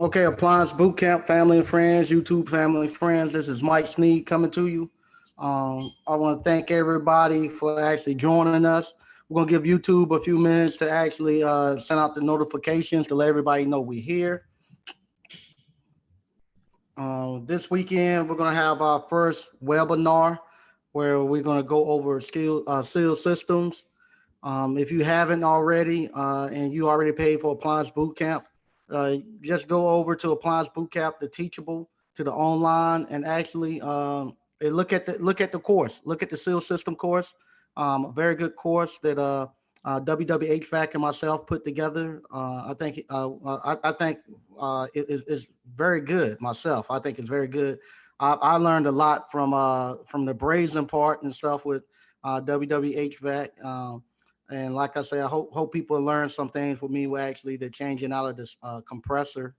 Okay, Appliance Bootcamp family and friends, YouTube family and friends. This is Mike Sneed coming to you. I want to thank everybody for actually joining us. We're gonna give YouTube a few minutes to actually send out the notifications to let everybody know we're here. This weekend, we're gonna have our first webinar where we're gonna go over seal systems. If you haven't already and you already paid for Appliance Bootcamp, just go over to Appliance Bootcamp, the Teachable, to the online, and actually look at the course. Look at the seal system course. A very good course that WWHVAC and myself put together. I think it is very good myself. I think it's very good. I learned a lot from the brazen part and stuff with WWHVAC. And like I say, I hope people learn some things with me. We're actually the changing out of this compressor.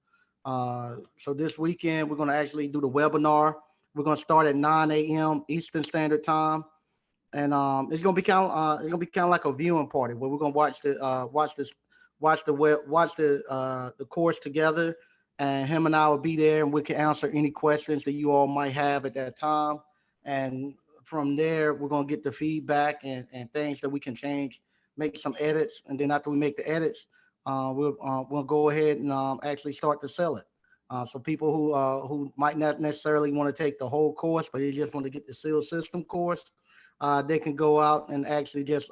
So this weekend we're going to actually do the webinar. We're going to start at 9 a.m. Eastern Standard Time, and it's gonna be kind of like a viewing party where we're gonna watch the course together, and him and I will be there, and we can answer any questions that you all might have at that time. And from there, we're gonna get the feedback and things that we can change, make some edits, and then after we make the edits, we'll go ahead and actually start to sell it. So people who might not necessarily want to take the whole course, but they just want to get the seal system course, they can go out and actually just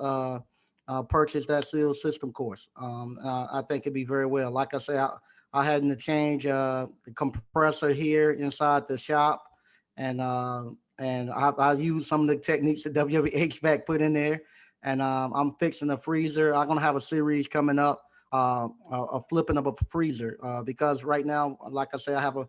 purchase that seal system course. I think it'd be very well. Like I say, I had to change the compressor here inside the shop, and I used some of the techniques that WHVAC put in there, and I'm fixing a freezer. I'm gonna have a series coming up, a flipping of a freezer, because right now, like I say, I have a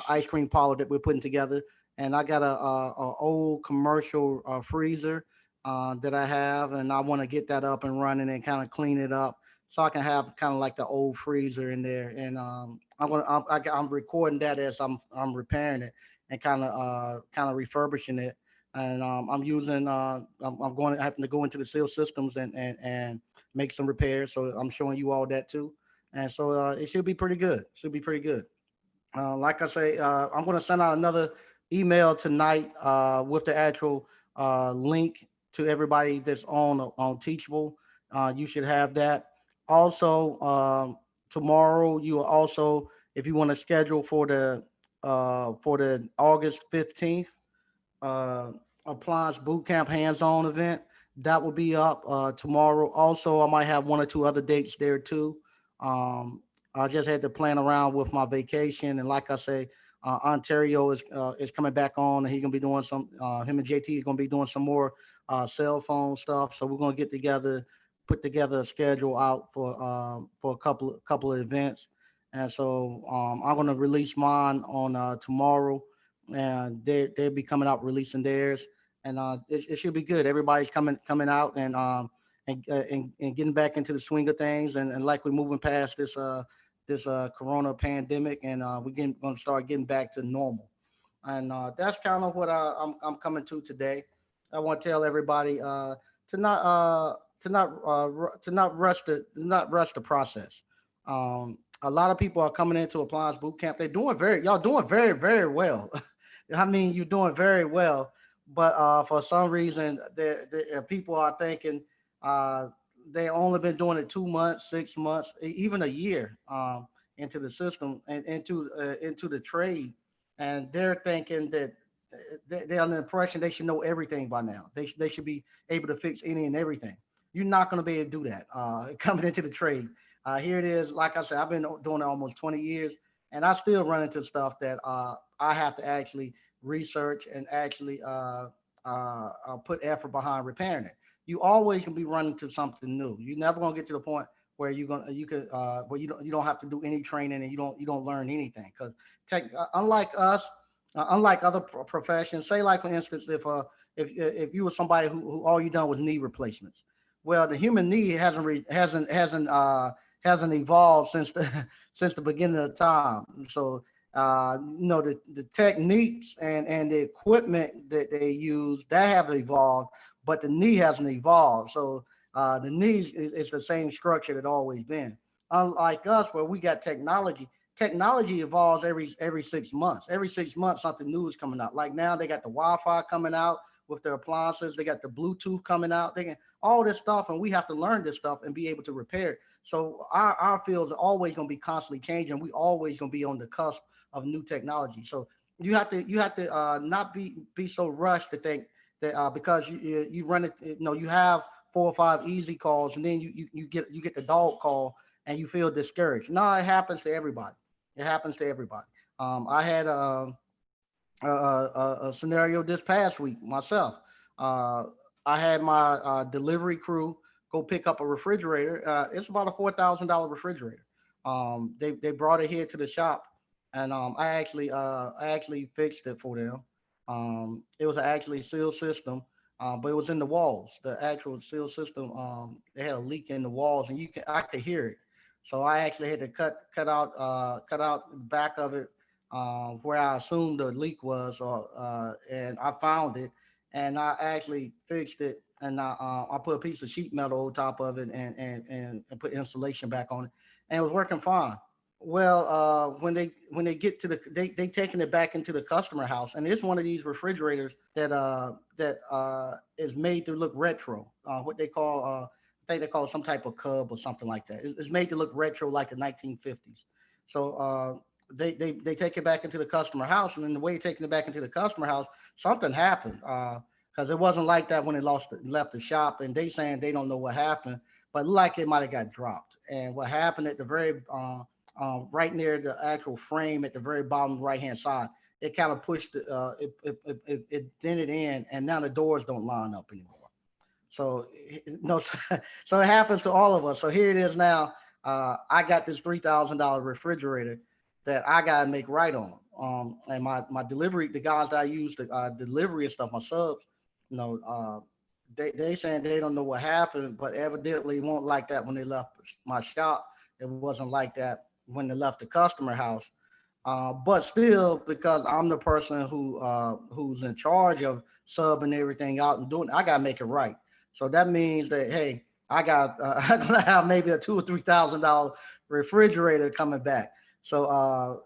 ice cream parlor that we're putting together, and I got a old commercial freezer that I have, and I want to get that up and running and kind of clean it up so I can have kind of like the old freezer in there. And I'm recording that as I'm repairing it and kind of refurbishing it. And I'm going having to go into the seal systems and make some repairs. So I'm showing you all that too. And so it should be pretty good. Should be pretty good. Like I say, I'm going to send out another email tonight with the actual link to everybody that's on Teachable. You should have that. Also, tomorrow you will also, if you want to schedule for the August 15th uh, Appliance Bootcamp hands-on event, that will be up tomorrow. Also, I might have one or two other dates there too. Um, I just had to plan around with my vacation, and like I say, Ontario is coming back on, and he's gonna be doing some. Him and JT is gonna be doing some more cell phone stuff. So we're gonna get together, put together a schedule out for a couple of events, and so I'm gonna release mine on tomorrow, and they'll be coming out releasing theirs, and it should be good. Everybody's coming out and getting back into the swing of things, and like we're moving past this corona pandemic, and we're going to start getting back to normal. And that's kind of what I'm coming to today. I want to tell everybody to not to not rush the process. A lot of people are coming into Appliance Boot Camp. Y'all doing very well. I mean, you're doing very well, but for some reason, people are thinking uh, they only been doing it 2 months, 6 months, even a year into the system and into the trade, and they're thinking that they're under the impression they should know everything by now. They should be able to fix any and everything. You're not going to be able to do that coming into the trade. Here it is. Like I said, I've been doing it almost 20 years, and I still run into stuff that I have to actually research and actually put effort behind repairing it. You always can be running to something new. You're never gonna get to the point where where you don't have to do any training and you don't learn anything because unlike us, unlike other professions, say like for instance if you were somebody who all you done was knee replacements, well the human knee hasn't evolved since the since the beginning of time. So the techniques and the equipment that they use that have evolved, but the knee hasn't evolved. So the knee is the same structure that always been. Unlike us, where we got technology, technology evolves every 6 months. Every 6 months, something new is coming out. Like now, they got the Wi-Fi coming out with their appliances. They got the Bluetooth coming out. They can all this stuff, and we have to learn this stuff and be able to repair it. So our fields are always going to be constantly changing. We always going to be on the cusp of new technology. So you have to not be so rushed to think that because you run it, you have 4 or 5 easy calls, and then you get the dog call and you feel discouraged. No, it happens to everybody. It happens to everybody. I had a scenario this past week myself. Uh, I had my delivery crew go pick up a refrigerator. It's about a $4,000 refrigerator. They brought it here to the shop, and I actually fixed it for them. It was actually seal system, but it was in the walls. The actual seal system, they had a leak in the walls, and I could hear it. So I actually had to cut out the back of it, where I assumed the leak was, and I found it, and I actually fixed it, and I put a piece of sheet metal on top of it, and put insulation back on it, and it was working fine. Well, when they get to they taking it back into the customer house, and it's one of these refrigerators that is made to look retro. What they call I think they call it some type of cub or something like that. It's made to look retro like the 1950s. So they take it back into the customer house, and then the way taking it back into the customer house, something happened. Because it wasn't like that when it left the shop, and they saying they don't know what happened, but like it might have got dropped. And what happened at the very right near the actual frame at the very bottom right hand side, it kind of pushed it dented in, and now the doors don't line up anymore. So no, so it happens to all of us. So here it is now. I got this $3,000 refrigerator that I gotta make right on. And my delivery, the guys that I use the delivery and stuff, my subs, you know, they saying they don't know what happened, but evidently it won't like that when they left my shop. It wasn't like that when they left the customer house. But still, because I'm the person who's in charge of subbing everything out and doing, I gotta make it right. So that means that hey, I'm gonna have maybe a $2 or $3,000 refrigerator coming back. So I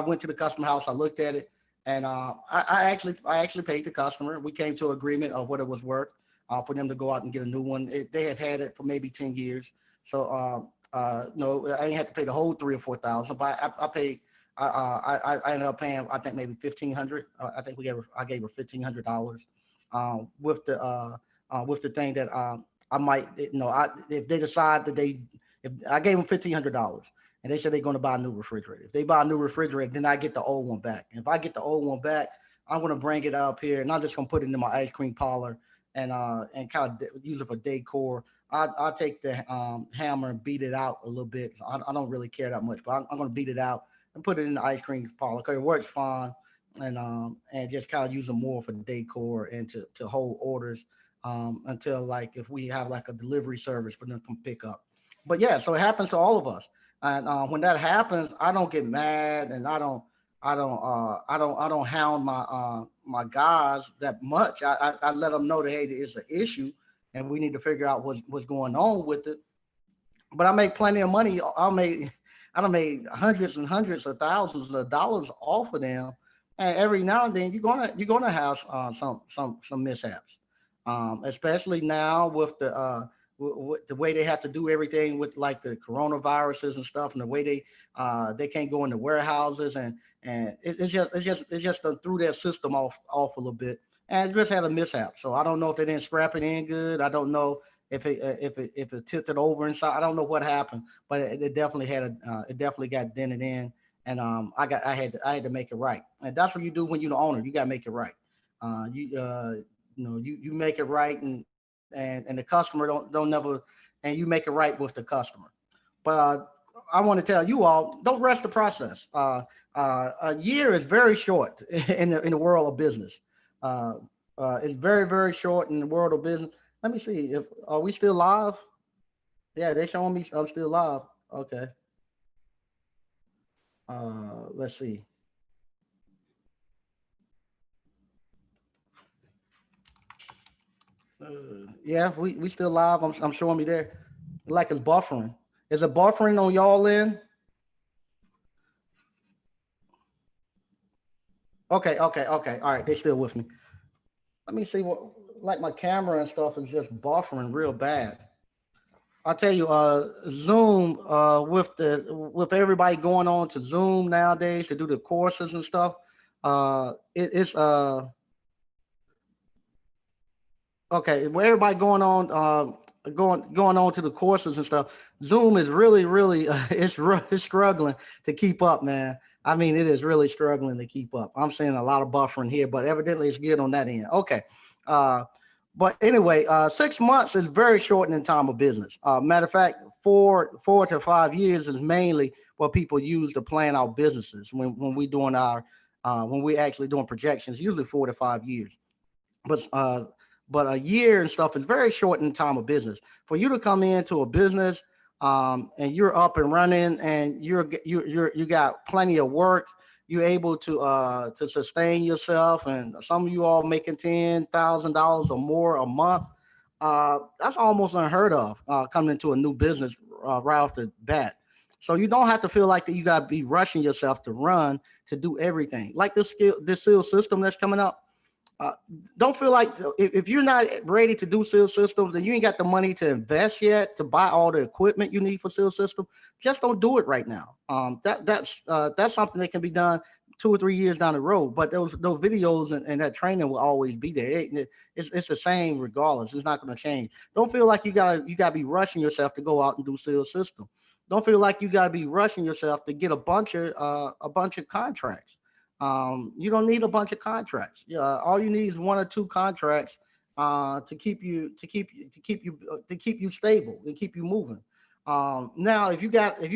went to the customer house. I looked at it, and I actually paid the customer. We came to an agreement of what it was worth for them to go out and get a new one. They have had it for maybe 10 years. So no, I didn't have to pay the whole 3 or 4 thousand, but I paid. I ended up paying, I think maybe 1,500. I think I gave her $1,500 with the thing that I might, if they decide that if I gave them $1,500, and they said they're going to buy a new refrigerator. If they buy a new refrigerator, then I get the old one back. And if I get the old one back, I'm going to bring it up here, and I'm just going to put it in my ice cream parlor, and kind of use it for decor. I'll take the hammer and beat it out a little bit. I don't really care that much, but I'm going to beat it out and put it in the ice cream parlor because it works fine, and just kind of use it more for decor and to hold orders, until like if we have like a delivery service for them to come pick up. But yeah, so it happens to all of us, and when that happens, I don't get mad, and I don't hound my guys that much. I let them know that hey, it's an issue, and we need to figure out what's going on with it. But I make plenty of money. I don't made hundreds and hundreds of thousands of dollars off of them. And every now and then you're gonna have some mishaps, especially now with with the way they have to do everything with like the coronaviruses and stuff, and the way they can't go into warehouses, and it's just done threw their system off a little bit, and it just had a mishap. So I don't know if they didn't strap it in good. I don't know if it tilted over inside. I don't know what happened, but it definitely it definitely got dented in, and I had to make it right, and that's what you do when you're the owner. You gotta make it right. You make it right, and the customer don't never, and you make it right with the customer. But I want to tell you all, don't rush the process. A year is very short in the world of business. Uh, it's very very short in the world of business. Let me see if are we still live? Yeah, they showing me I'm still live. Okay. Let's see. Yeah, we still live. I'm showing me there, like it's buffering. Is it buffering on y'all end? Okay, okay, okay. All right, they still with me. Let me see what, like my camera and stuff is just buffering real bad. I'll tell you, Zoom, with everybody going on to Zoom nowadays to do the courses and stuff, it's okay. With everybody going on, going on to the courses and stuff, Zoom is really, it's struggling to keep up, man. I mean, it is really struggling to keep up. I'm seeing a lot of buffering here, but evidently it's good on that end. Okay. Uh, but anyway, 6 months is very short in time of business. Matter of fact, four to 5 years is mainly what people use to plan out businesses when we doing our when we actually doing projections. Usually 4 to 5 years, but a year and stuff is very short in time of business. For you to come into a business, and you're up and running, and you got plenty of work, you're able to sustain yourself, and some of you all making $10,000 or more a month. That's almost unheard of, coming into a new business right off the bat. So you don't have to feel like that you got to be rushing yourself to run to do everything. Like this sales system that's coming up, uh, don't feel like if you're not ready to do sales systems, then you ain't got the money to invest yet to buy all the equipment you need for sales system. Just don't do it right now. That's something that can be done 2 or 3 years down the road. But those videos and that training will always be there. It's the same regardless. It's not going to change. Don't feel like you gotta be rushing yourself to go out and do sales system. Don't feel like you gotta be rushing yourself to get a bunch of contracts. You don't need a bunch of contracts. All you need is one or two contracts, to keep you stable and keep you moving. Now, if you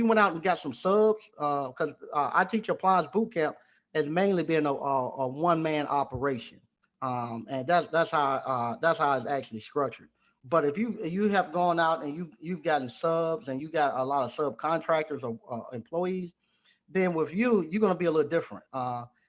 went out and got some subs, because I teach appliance boot camp as mainly being a one man operation, and that's how it's actually structured. But if you have gone out and you've gotten subs and you got a lot of subcontractors or employees, then with you, you're going to be a little different.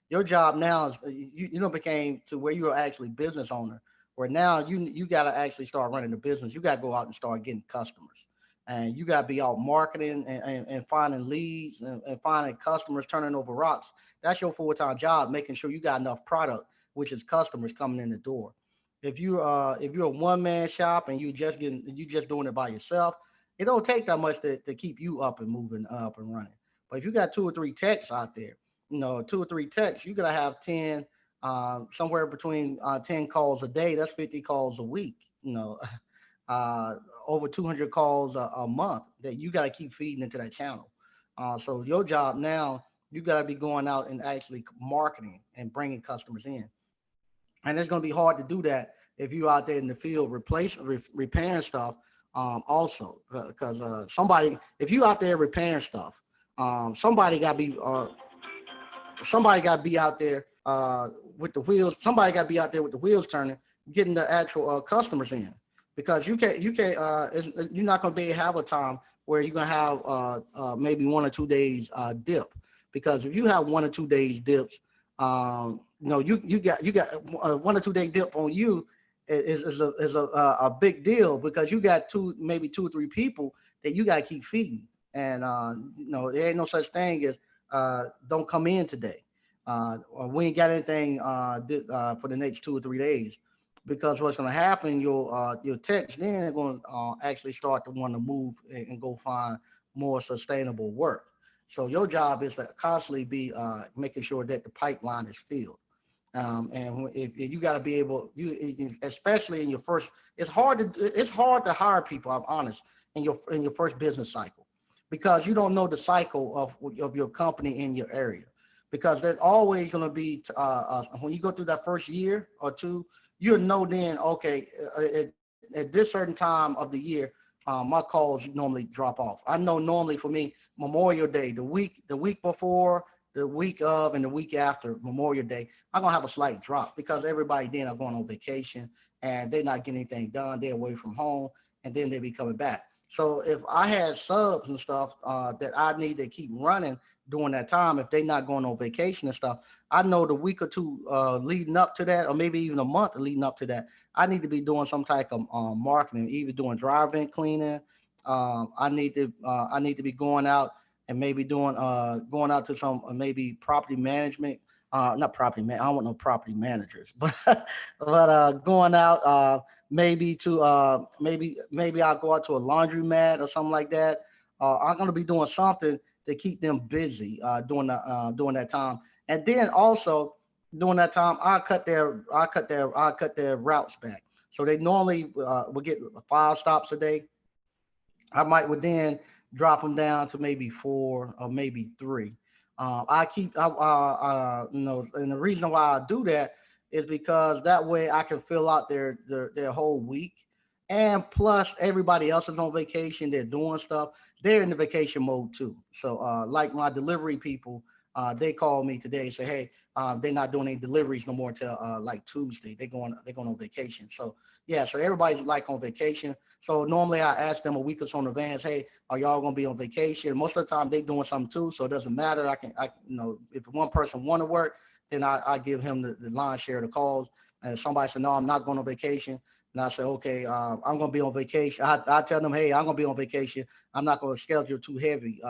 Your job now is you know became to where you're actually business owner, where now you got to actually start running the business. You got to go out and start getting customers, and you got to be out marketing and finding leads and finding customers, turning over rocks. That's your full time job, making sure you got enough product, which is customers coming in the door. If you're a one man shop and you just doing it by yourself, it don't take that much to keep you up and moving, up and running. But if you got two or three techs out there, 2 or 3 techs, you gotta have 10, somewhere between 10 calls a day. That's 50 calls a week. Uh, over 200 calls a month that you gotta keep feeding into that channel. So your job now, you gotta be going out and actually marketing and bringing customers in, and it's going to be hard to do that if you're out there in the field repairing stuff. Also, because somebody, if you out there repairing stuff, somebody got to be out there with the wheels. Somebody got to be out there with the wheels turning, getting the actual customers in, because you can't you're not going to be able to have a time where you're going to have maybe 1 or 2 days dip, because if you have 1 or 2 days dips, you got a 1 or 2 day dip on you is a big deal, because you got maybe 2 or 3 people that you got to keep feeding. And there ain't no such thing as don't come in today. Or we ain't got anything for the next 2 or 3 days, because what's going to happen, your techs then are going to actually start to want to move and go find more sustainable work. So your job is to constantly be making sure that the pipeline is filled. And if you got to be able, especially in your first, it's hard to hire people. I'm honest, in your first business cycle, because you don't know the cycle of your company in your area, because there's always going to be when you go through that first year or two, you'll know then, okay, at this certain time of the year, my calls normally drop off. I know normally for me, Memorial Day, the week before, the week of, and the week after Memorial Day, I'm gonna have a slight drop, because everybody then are going on vacation and they're not getting anything done. They're away from home, and then they be coming back. So if I had subs and stuff that I need to keep running during that time, if they're not going on vacation and stuff, I know the week or two leading up to that, or maybe even a month leading up to that, I need to be doing some type of marketing, either doing dry vent cleaning, I need to be going out and maybe doing going out to some maybe property management. Not property man. I don't want no property managers, but going out maybe to maybe I'll go out to a laundromat or something like that. I'm gonna be doing something to keep them busy during that time, and then also during that time I cut their routes back. So they normally will get 5 stops a day. I might would then drop them down to maybe 4 or maybe 3. I keep, and the reason why I do that is because that way I can fill out their whole week, and plus everybody else is on vacation. They're doing stuff. They're in the vacation mode too. So, like my delivery people, they call me today and say, hey, they're not doing any deliveries no more until like Tuesday. They're going on vacation. So yeah, so everybody's like on vacation. So normally I ask them a week or so in advance, hey, are y'all gonna be on vacation? Most of the time they doing something too, so it doesn't matter. If one person want to work, then I give him the line share of the calls. And if somebody said, no, I'm not going on vacation, and I say, okay, I'm gonna be on vacation. I tell them, hey, I'm gonna be on vacation. I'm not gonna schedule too heavy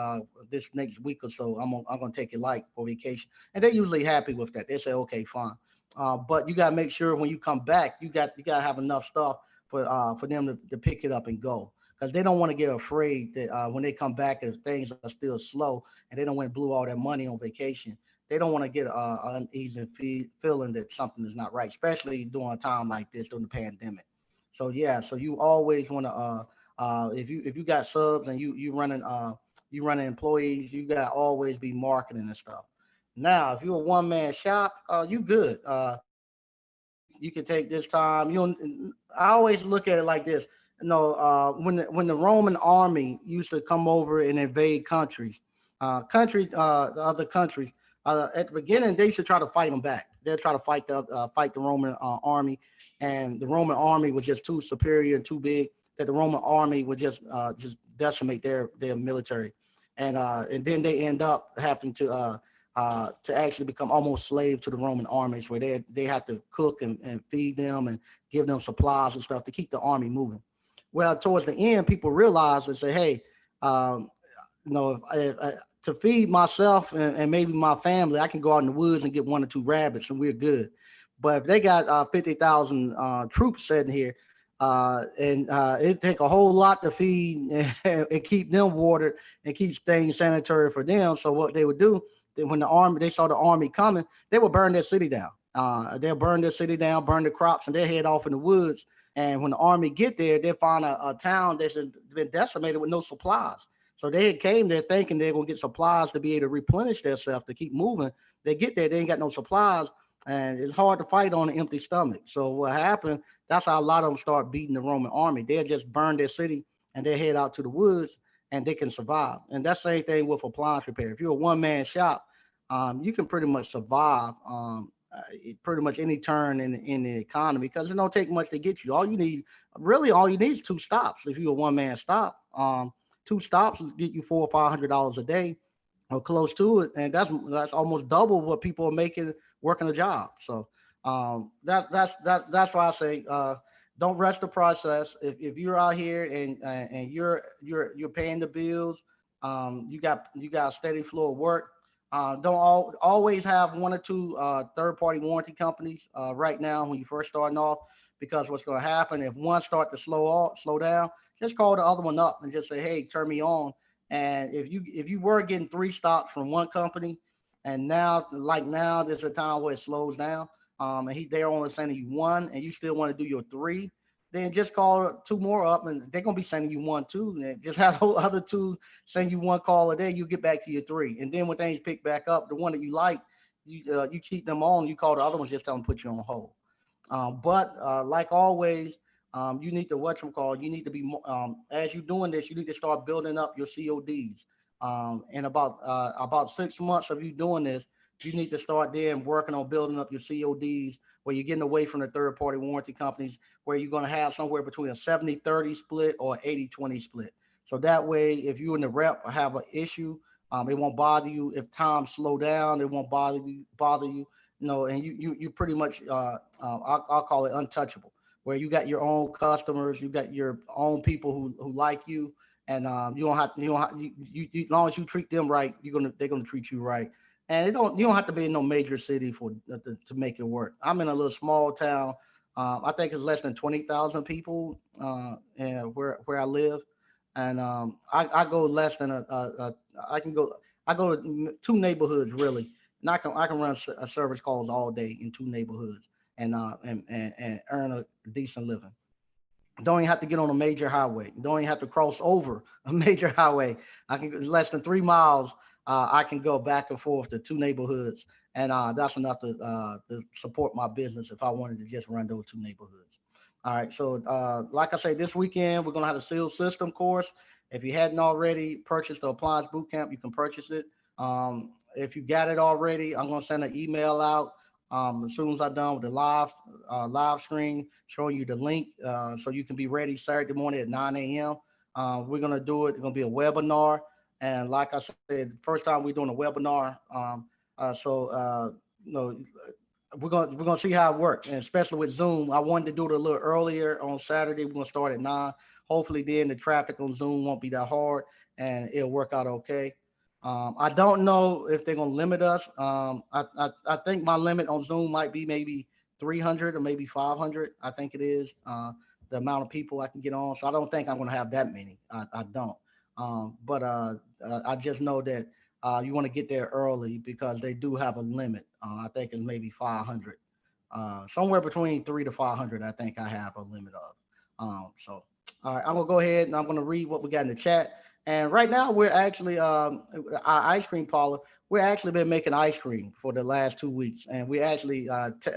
this next week or so. I'm gonna take it light for vacation, and they're usually happy with that. They say, okay, fine. But you gotta make sure when you come back, you gotta have enough stuff for them to pick it up and go, because they don't want to get afraid that when they come back, if things are still slow and they don't want to blew all their money on vacation, they don't want to get an uneasy feeling that something is not right, especially during a time like this during the pandemic. So yeah, so you always want to if you got subs and you running employees, you got to always be marketing and stuff. Now, if you're a one man shop, you good. You can take this time. You don't, I always look at it like this. When the Roman army used to come over and invade the other countries, at the beginning they used to try to fight them back. They'll try to fight the Roman army, and the Roman army was just too superior and too big that the Roman army would just decimate their military, and then they end up having to actually become almost slave to the Roman armies, where they have to cook and feed them and give them supplies and stuff to keep the army moving. Well, towards the end, people realize and say, hey, um, if to feed myself and maybe my family, I can go out in the woods and get 1 or 2 rabbits and we're good. But if they got 50,000 troops sitting here, and it take a whole lot to feed and keep them watered and keep things sanitary for them. So what they would do, when they saw the army coming, they would burn their city down. They'll burn their city down, burn the crops, and they head off in the woods. And when the army get there, they find a town that's been decimated with no supplies. So they had came there thinking they're gonna get supplies to be able to replenish themselves to keep moving. They get there, they ain't got no supplies, and it's hard to fight on an empty stomach. So what happened? That's how a lot of them start beating the Roman army. They'll just burn their city and they head out to the woods and they can survive. And that's the same thing with appliance repair. If you're a one man shop, you can pretty much survive pretty much any turn in the economy, because it don't take much to get you. All you need is 2 stops. If you're a one man stop, 2 stops will get you $400 or $500 a day or close to it, and that's almost double what people are making working a job. So that's why I say don't rush the process. If you're out here and you're paying the bills, you got a steady flow of work. Don't always have 1 or 2 third party warranty companies right now when you first starting off, because what's going to happen if one start to slow down, just call the other one up and just say, hey, turn me on. And if you were getting 3 stops from one company, and now there's a time where it slows down, and they're only sending you one, and you still want to do your 3, then just call 2 more up, and they're gonna be sending you one too. And just have those other 2 send you 1 call a day. You get back to your 3, and then when things pick back up, the one that you like, you keep them on. You call the other ones, just tell them to put you on hold. But like always, you need to what you call. You need to be as you're doing this. You need to start building up your CODs. In about 6 months of you doing this, you need to start then working on building up your CODs, where you're getting away from the third party warranty companies, where you're going to have somewhere between a 70-30 split or 80-20 split. So that way, if you and the rep have an issue, it won't bother you. If times slow down, it won't bother you. And you pretty much I'll call it untouchable, where you got your own customers, you got your own people who like you, and as long as you treat them right, they're gonna treat you right. And you don't have to be in no major city for to make it work. I'm in a little small town. I think it's less than 20,000 people, and where I live, and I go less than I can go I go to two neighborhoods really, and I can run service calls all day in two neighborhoods, and earn a decent living. Don't even have to get on a major highway. Don't even have to cross over a major highway. I can less than 3 miles. I can go back and forth to two neighborhoods, and that's enough to support my business if I wanted to just run those two neighborhoods. All right. So, like I say, this weekend we're gonna have a seal system course. If you hadn't already purchased the appliance boot camp, you can purchase it. If you got it already, I'm gonna send an email out as soon as I'm done with the live stream, showing you the link so you can be ready Saturday morning at 9 a.m. We're gonna do it. It's gonna be a webinar, and like I said, first time we're doing a webinar. So you know, we're gonna see how it works, and especially with Zoom. I wanted to do it a little earlier on Saturday. We're gonna start at 9. Hopefully, then the traffic on Zoom won't be that hard, and it'll work out okay. I don't know if they're gonna limit us. I think my limit on Zoom might be maybe 300 or maybe 500. I think it is the amount of people I can get on. So I don't think I'm gonna have that many. I don't. But I just know that you want to get there early because they do have a limit. I think it's maybe 500. Somewhere between 3 to 500. I think I have a limit of. So all right, I'm gonna go ahead and I'm gonna read what we got in the chat. And right now, we're actually our ice cream parlor. We're actually been making ice cream for the last 2 weeks, and we actually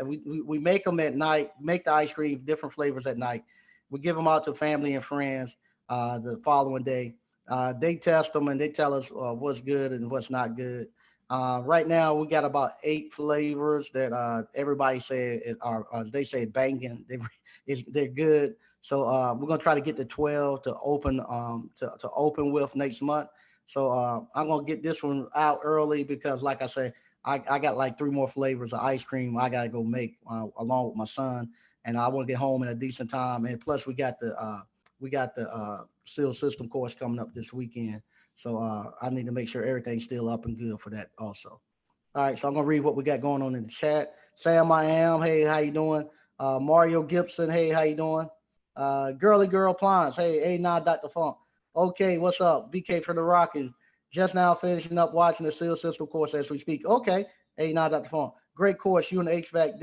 we make them at night. Make the ice cream different flavors at night. We give them out to family and friends the following day. They test them and they tell us what's good and what's not good. Right now, we got about 8 flavors that everybody said are they say banging. They're good. So we're gonna try to get the 12 to open to open with next month. So I'm gonna get this one out early because, like I said, I got like 3 more flavors of ice cream I gotta go make along with my son, and I want to get home in a decent time. And plus, we got the seal system course coming up this weekend, so I need to make sure everything's still up and good for that also. All right, so I'm gonna read what we got going on in the chat. Sam, I am. Hey, how you doing? Mario Gibson. Hey, how you doing? Girly Girl Appliance. Hey, now Dr. Funk. Okay, what's up? BK for the Rockin'. Just now finishing up watching the seal system course as we speak. Okay, hey, now Dr. Funk. Great course. You and the HVAC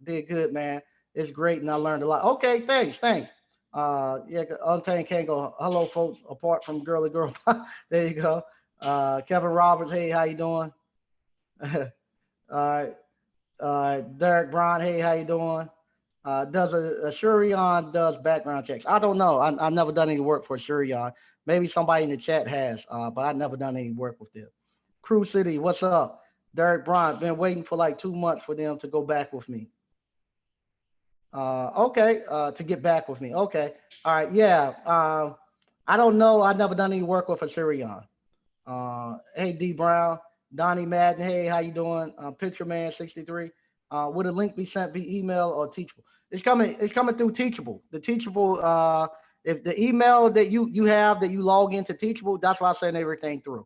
did good, man. It's great, and I learned a lot. Okay, thanks. Yeah, Untamed can't go. Hello, folks. Apart from Girly Girl, there you go. Kevin Roberts. Hey, how you doing? All right. Derek Brown. Hey, how you doing? Does a Shurion does background checks? I don't know. I've never done any work for Shurion. Maybe somebody in the chat has, but I've never done any work with them. Crew City, what's up? Derek Brown, been waiting for like 2 months for them to go back with me. Okay, to get back with me. Okay, all right, yeah. I don't know. I've never done any work with a Shurion. Hey, D Brown, Donnie Madden. Hey, how you doing? Picture Man 63. Would a link be sent via email or Teachable? It's coming through Teachable. The Teachable, if the email that you have that you log into Teachable, that's why I send everything through.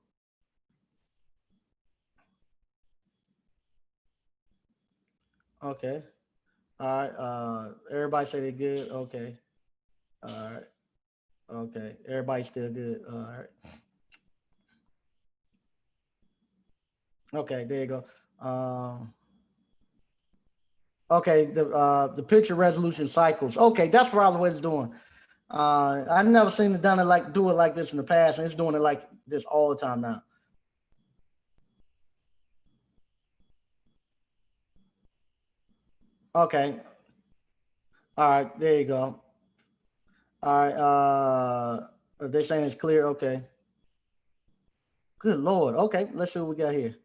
Okay. All right. Everybody say they're good. Okay. All right. Okay. Everybody's still good. All right. Okay, there you go. Okay, the picture resolution cycles. Okay, that's probably what it's doing. I've never seen it done it like do it like this in the past, and it's doing it like this all the time now. Okay, all right, there you go. All right, they're saying it's clear. Okay, good lord. Okay, let's see what we got here.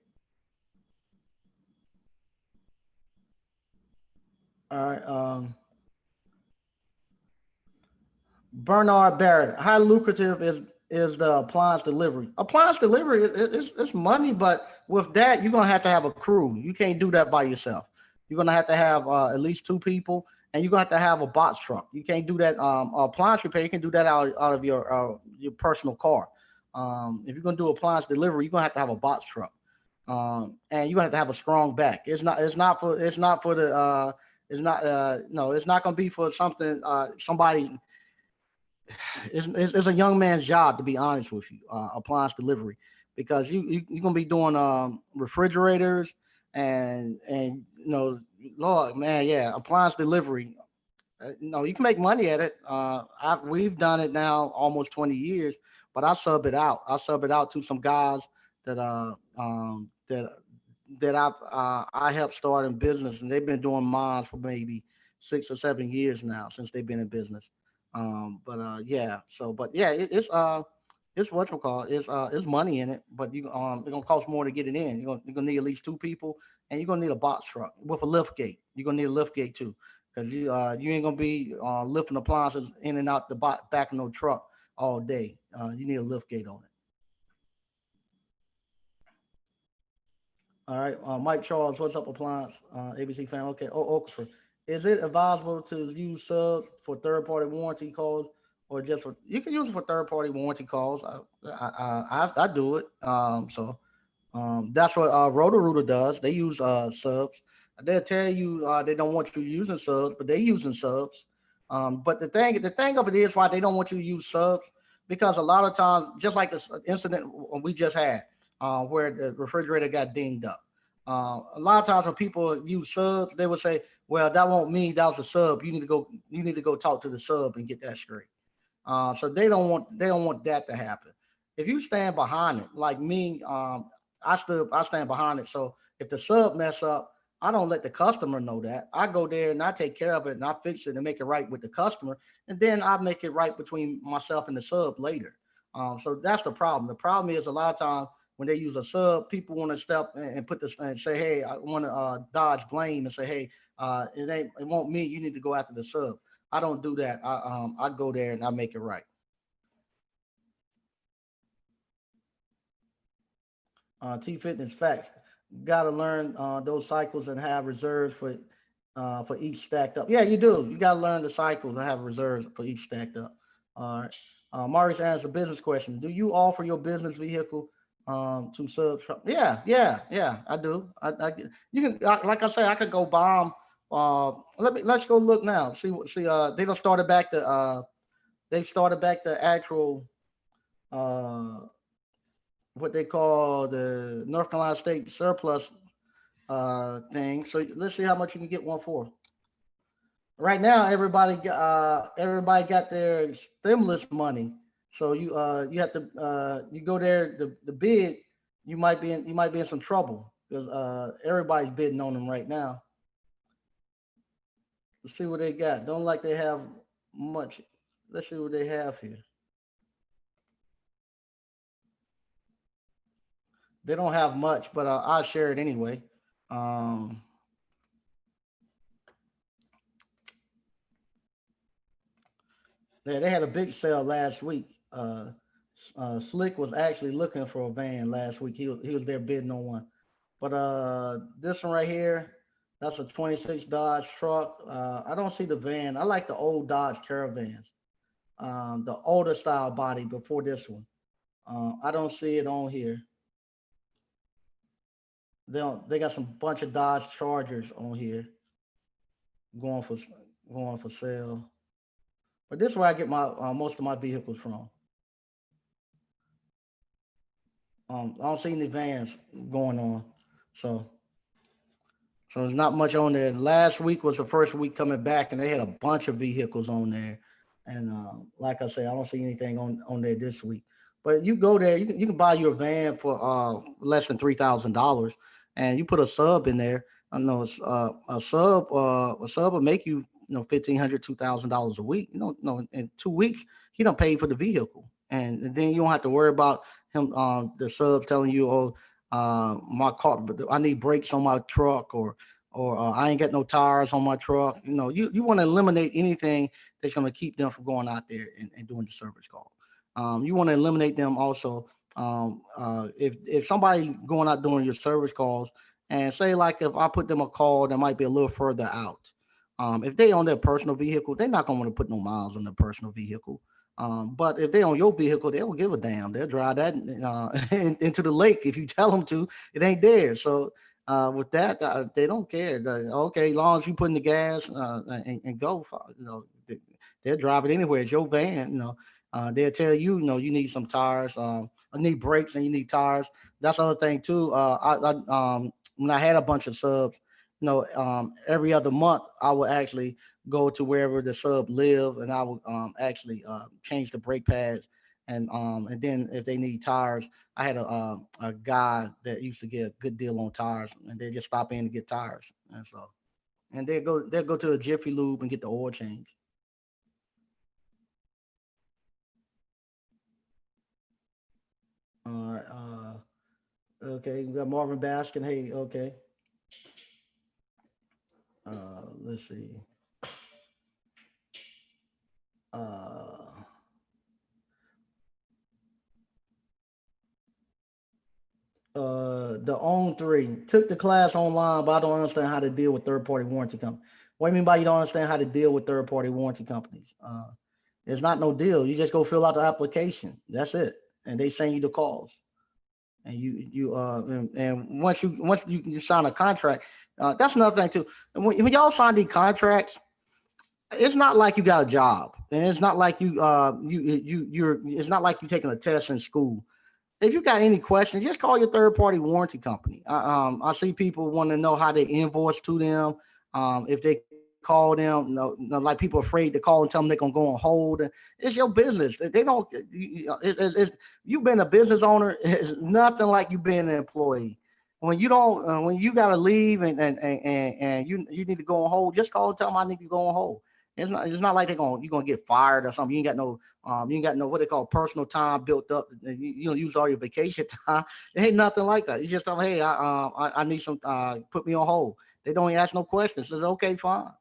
All right, Bernard Barrett. How lucrative is the appliance delivery? Appliance delivery it's money, but with that you're gonna have to have a crew. You can't do that by yourself. You're gonna have to have at least 2 people, and you're gonna have a box truck. You can't do that. Appliance repair, you can do that out of your personal car. If you're gonna do appliance delivery, you're gonna have a box truck, and you're gonna have to have a strong back. It's not for the it's not no, it's not gonna be for something somebody. It's a young man's job, to be honest with you, appliance delivery, because you're gonna be doing refrigerators and Lord, man, yeah, appliance delivery. No, you can make money at it. We've done it now almost 20 years, but I sub it out. I sub it out to some guys that I helped start in business, and they've been doing mine for maybe 6 or 7 years now since they've been in business. Yeah, it's what you call it's money in it, but it's gonna cost more to get it in. You're gonna need at least two people, and you're gonna need a box truck with a lift gate. You're gonna need a lift gate too, because you ain't gonna be lifting appliances in and out the back of no truck all day. You need a lift gate on it. All right, Mike Charles, what's up, Appliance? ABC fan. Okay, Oxford. Is it advisable to use subs for third-party warranty calls, or just for you can use it for third-party warranty calls? I do it. That's what Roto-Rooter does. They use subs. They'll tell you they don't want you using subs, but they're using subs. But the thing of it is why they don't want you to use subs, because a lot of times, just like this incident we just had, where the refrigerator got dinged up. A lot of times when people use subs, they would say, "Well, that won't mean that was a sub. You need to go. You need to go talk to the sub and get that straight." So they don't want that to happen. If you stand behind it, like me, I stand behind it. So if the sub mess up, I don't let the customer know that. I go there and I take care of it and I fix it and make it right with the customer, and then I make it right between myself and the sub later. So that's the problem. The problem is a lot of times when they use a sub, people want to step and put this and say, "Hey, I want to dodge blame and say, hey, it won't me. You need to go after the sub." I don't do that. I go there and I make it right. T Fitness facts. Got to learn those cycles and have reserves for each stacked up. Yeah, you do. You got to learn the cycles and have reserves for each stacked up. All right. Marius answers a business question. Do you offer your business vehicle to subs? Yeah, yeah, yeah. I do. You can like I say, I could go bomb. Let's go look now. See. They don't started back the they started back the actual uh what they call the North Carolina State surplus thing. So let's see how much you can get one for. Right now, everybody got their stimulus money. So you have to you go there the bid. You might be in some trouble because everybody's bidding on them right now. Let's see what they got. Don't like they have much. Let's see what they have here. They don't have much, but I'll share it anyway. Um, they had a big sale last week. Slick was actually looking for a van last week. He was there bidding on one. But this one right here, that's a 26 Dodge truck. I don't see the van. I like the old Dodge Caravans, the older style body before this one. I don't see it on here. They got some bunch of Dodge Chargers on here going for going for sale. But this is where I get my most of my vehicles from. I don't see any vans going on, so there's not much on there. Last week was the first week coming back, and they had a bunch of vehicles on there. And like I say, I don't see anything on there this week. But you go there, you can buy your van for less than $3,000, and you put a sub in there. I know it's, a sub will make you 1,500 $2,000 a week. No, in 2 weeks he don't pay for the vehicle, and then you don't have to worry about him the subs telling you, "Oh, my car, but I need brakes on my truck," or I ain't got no tires on my truck. You want to eliminate anything that's going to keep them from going out there and doing the service call. You want to eliminate them also. If somebody going out doing your service calls, and say like if I put them a call that might be a little further out, If they on their personal vehicle, they're not gonna want to put no miles on their personal vehicle. But if they on your vehicle, they don't give a damn. They'll drive that into the lake if you tell them to. It ain't there. So with that, they don't care. Okay, as long as you put in the gas and go, they'll drive it anywhere. It's your van. They'll tell you, you need some tires. I need brakes and you need tires. That's the other thing too. When I had a bunch of subs, every other month I would actually go to wherever the sub live, and I would actually change the brake pads, and then if they need tires, I had a guy that used to get a good deal on tires, and they just stop in to get tires, and they go to a Jiffy Lube and get the oil change. All right. Okay, we got Marvin Baskin. Hey, okay. Let's see. Uh, the own three took the class online, but I don't understand how to deal with third party warranty companies. What do you mean by you don't understand how to deal with third party warranty companies? It's not no deal. You just go fill out the application. That's it, and they send you the calls. And and once you sign a contract, that's another thing too. And when y'all sign these contracts, it's not like you got a job, and it's not like you're. It's not like you taking a test in school. If you got any questions, just call your third party warranty company. I see people want to know how they invoice to them. If they call them, like people afraid to call and tell them they're gonna go on hold. It's your business. They don't. You've been a business owner. It's nothing like you being an employee. When you don't, when you gotta leave and you need to go on hold, just call and tell them I need to go on hold. It's not like you're gonna get fired or something. You ain't got no what they call personal time built up. You don't use all your vacation time. It ain't nothing like that. You just tell them, hey, I need some put me on hold. They don't ask no questions. Says okay, fine,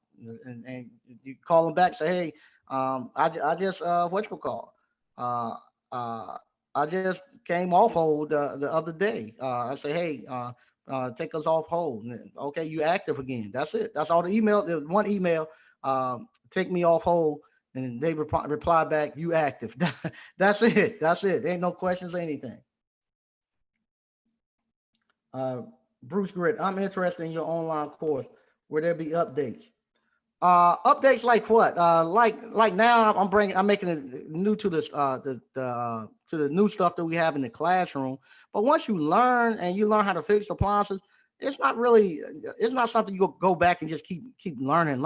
and you call them back. Say, hey, I just what you call, uh, uh, I just came off hold the other day. I say, hey, take us off hold. Okay, you active again. That's it. That's all the email. There's one email. Take me off hold, and they reply back, you active. That's it. That's it. Ain't no questions or anything. Uh, Bruce Grit, I'm interested in your online course. Will there be updates? Updates like what? Like now I'm making it new to this to the new stuff that we have in the classroom. But once you learn and you learn how to fix appliances, it's not something you go back and just keep learning.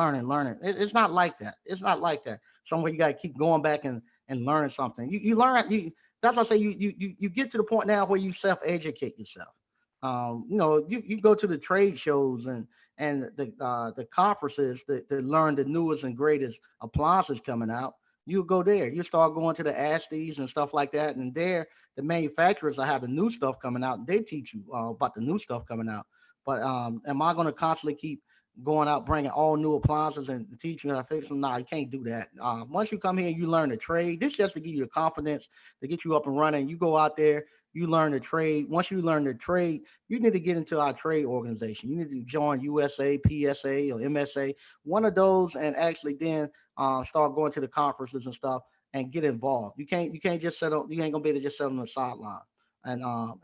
It's not like that. It's not like that. Somewhere you got to keep going back and learning something. You learn you That's why I say you get to the point now where you self educate yourself. You go to the trade shows and the conferences that learn the newest and greatest appliances coming out. You go there. You start going to the ASTEs and stuff like that, and there the manufacturers are having new stuff coming out. They teach you about the new stuff coming out. But am I going to constantly keep going out bringing all new appliances and teaching you how to fix them? No, you can't do that. Once you come here, you learn the trade. This just to give you the confidence to get you up and running. You go out there, you learn the trade. Once you learn the trade, you need to get into our trade organization. You need to join USA, PSA, or MSA, one of those, and actually then start going to the conferences and stuff and get involved. You can't just set up. You ain't gonna be able to just sit on the sideline and not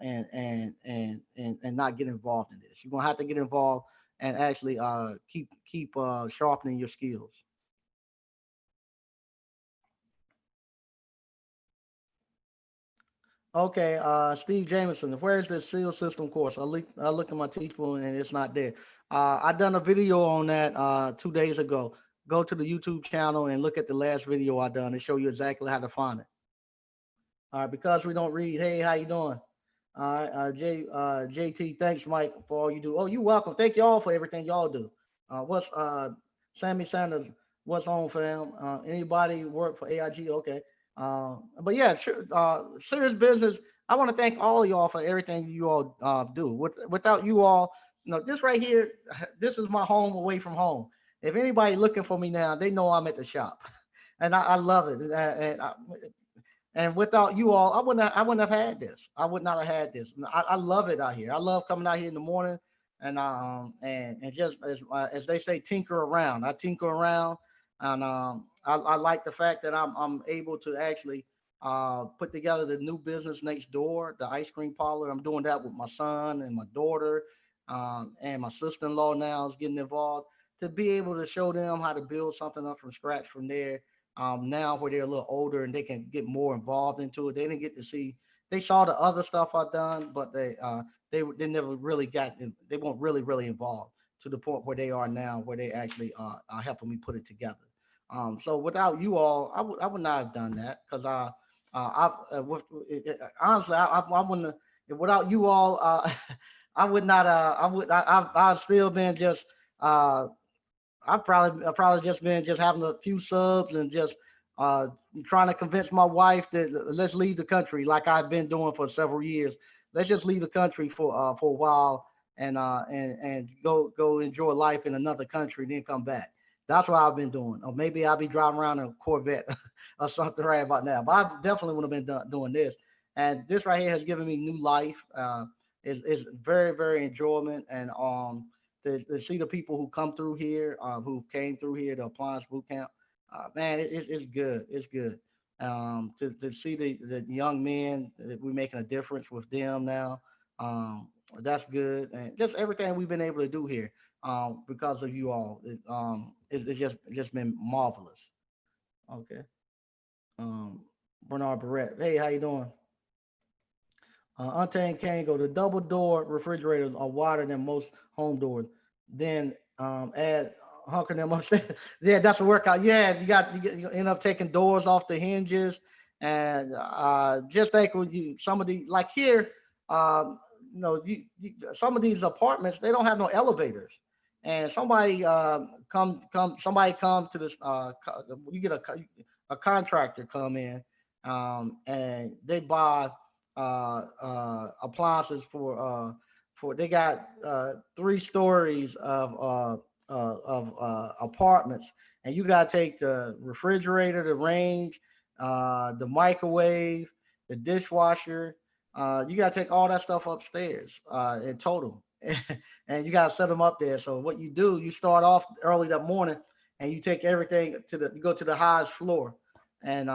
get involved in this. You're gonna have to get involved and actually keep sharpening your skills. Okay, Steve Jameson, where's the seal system course? I looked at my teachable and it's not there. I done a video on that 2 days ago. Go to the YouTube channel and look at the last video I done and show you exactly how to find it. All right, because we don't read. Hey, how you doing? All right, JT, thanks, Mike, for all you do. Oh, you welcome. Thank y'all for everything y'all do. What's Sammy Sanders? What's on, fam? Anybody work for AIG? Okay. But yeah, sure, serious business. I want to thank all of y'all for everything you all do. Without you all, this right here, this is my home away from home. If anybody looking for me now, they know I'm at the shop, and I love it. And without you all, I wouldn't have had this. I would not have had this. I love it out here. I love coming out here in the morning and just as they say, tinker around. I tinker around, and I like the fact that I'm able to actually put together the new business next door, the ice cream parlor. I'm doing that with my son and my daughter, and my sister-in-law now is getting involved to be able to show them how to build something up from scratch from there. Now where they're a little older and they can get more involved into it. They didn't get to see. They saw the other stuff I've done, but they never really got. They weren't really involved to the point where they are now, where they actually are helping me put it together. So without you all, I would not have done that because honestly, I wouldn't. Without you all, I would not. I've still been just. Uh, I probably just been just having a few subs and just uh, trying to convince my wife that let's leave the country like I've been doing for several years. Let's just leave the country for a while and go enjoy life in another country, then come back. That's what I've been doing. Or maybe I'll be driving around in a Corvette or something right about now. But I definitely would have been doing this. And this right here has given me new life. It's very enjoyment and to see the people who come through here, who've came through here, the appliance boot camp, man, it's good. It's good. To see the young men, that we're making a difference with them now. That's good. And just everything we've been able to do here, because of you all, it's just been marvelous. Okay. Um, Bernard Barrett. Hey, how you doing? Untamed Kango, the double door refrigerators are wider than most home doors. Then add hunker them upstairs. Yeah, that's a workout. Yeah, you end up taking doors off the hinges, and just think when you some of the like here, um, some of these apartments they don't have no elevators, and somebody come to this. You get a contractor come in, and they buy appliances for they got 3 stories of apartments, and you got to take the refrigerator, the range, the microwave, the dishwasher. You got to take all that stuff upstairs in total, and you got to set them up there. So what you do, you start off early that morning, and you take everything you go to the highest floor, and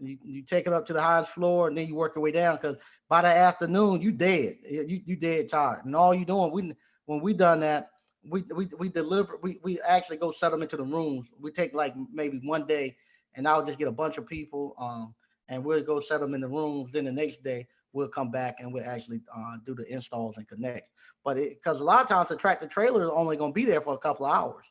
you take it up to the highest floor, and then you work your way down because by the afternoon you dead, you dead tired, and all you doing when we done that, we deliver, we actually go set them into the rooms. We take like maybe one day, and I'll just get a bunch of people, and we'll go set them in the rooms. Then the next day we'll come back and we'll actually do the installs and connect. But because a lot of times the tractor trailer is only going to be there for a couple of hours.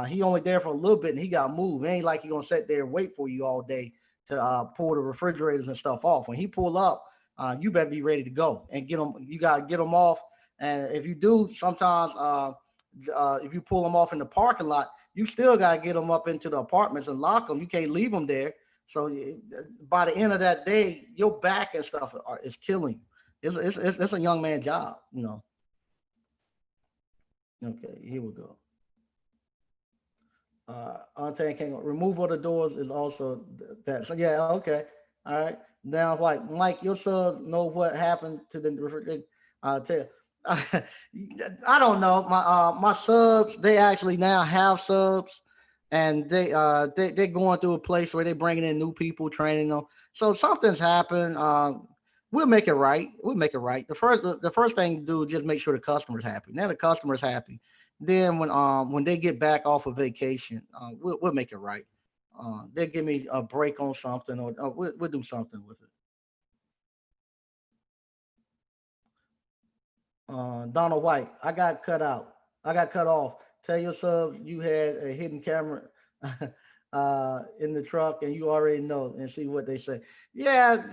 He only there for a little bit and he got moved. It ain't like he gonna sit there and wait for you all day to pull the refrigerators and stuff off. When he pull up, you better be ready to go and get them. You gotta get them off. And if you do, sometimes if you pull them off in the parking lot, you still gotta get them up into the apartments and lock them. You can't leave them there. So by the end of that day, your back and stuff is killing you. It's a young man job, you know. Okay, here we go. Ante King, removal of the doors is also that. So yeah, okay, all right. Now, like Mike, your son know what happened to the refrigerator. Tell. I don't know. My subs, they actually now have subs, and they're going through a place where they're bringing in new people, training them. So something's happened. We'll make it right. We'll make it right. The first thing to do is just make sure the customer's happy. Now the customer's happy. Then when they get back off of vacation, we'll make it right. They'll give me a break on something, or we'll do something with it. Donald White, I got cut out. I got cut off. Tell your sub you had a hidden camera in the truck, and you already know, and see what they say. Yeah,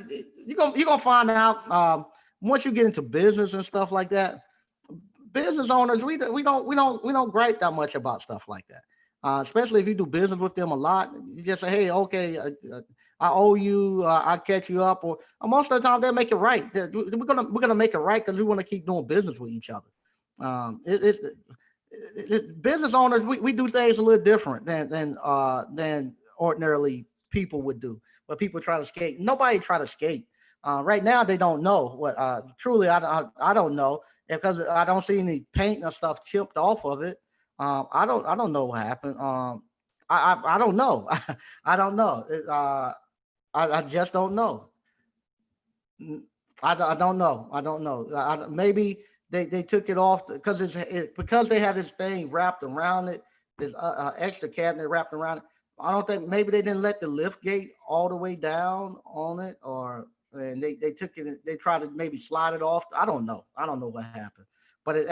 you're gonna find out once you get into business and stuff like that. Business owners, we don't gripe that much about stuff like that. Especially if you do business with them a lot, you just say, "Hey, okay, I owe you. I catch you up," or most of the time they'll make it right. We're gonna make it right because we want to keep doing business with each other. Um, it, it, Business owners, we do things a little different than ordinarily people would do. But people try to skate. Nobody try to skate. Right now, they don't know what. Truly, I don't know because I don't see any paint and stuff chipped off of it. I don't know what happened. I don't know. I don't know. I just don't know. Mm, I don't know. I don't know. Maybe they took it off because because they had this thing wrapped around it, this extra cabinet wrapped around it. I don't think maybe they didn't let the lift gate all the way down on it, or and they took it. They tried to maybe slide it off. I don't know. I don't know what happened, but it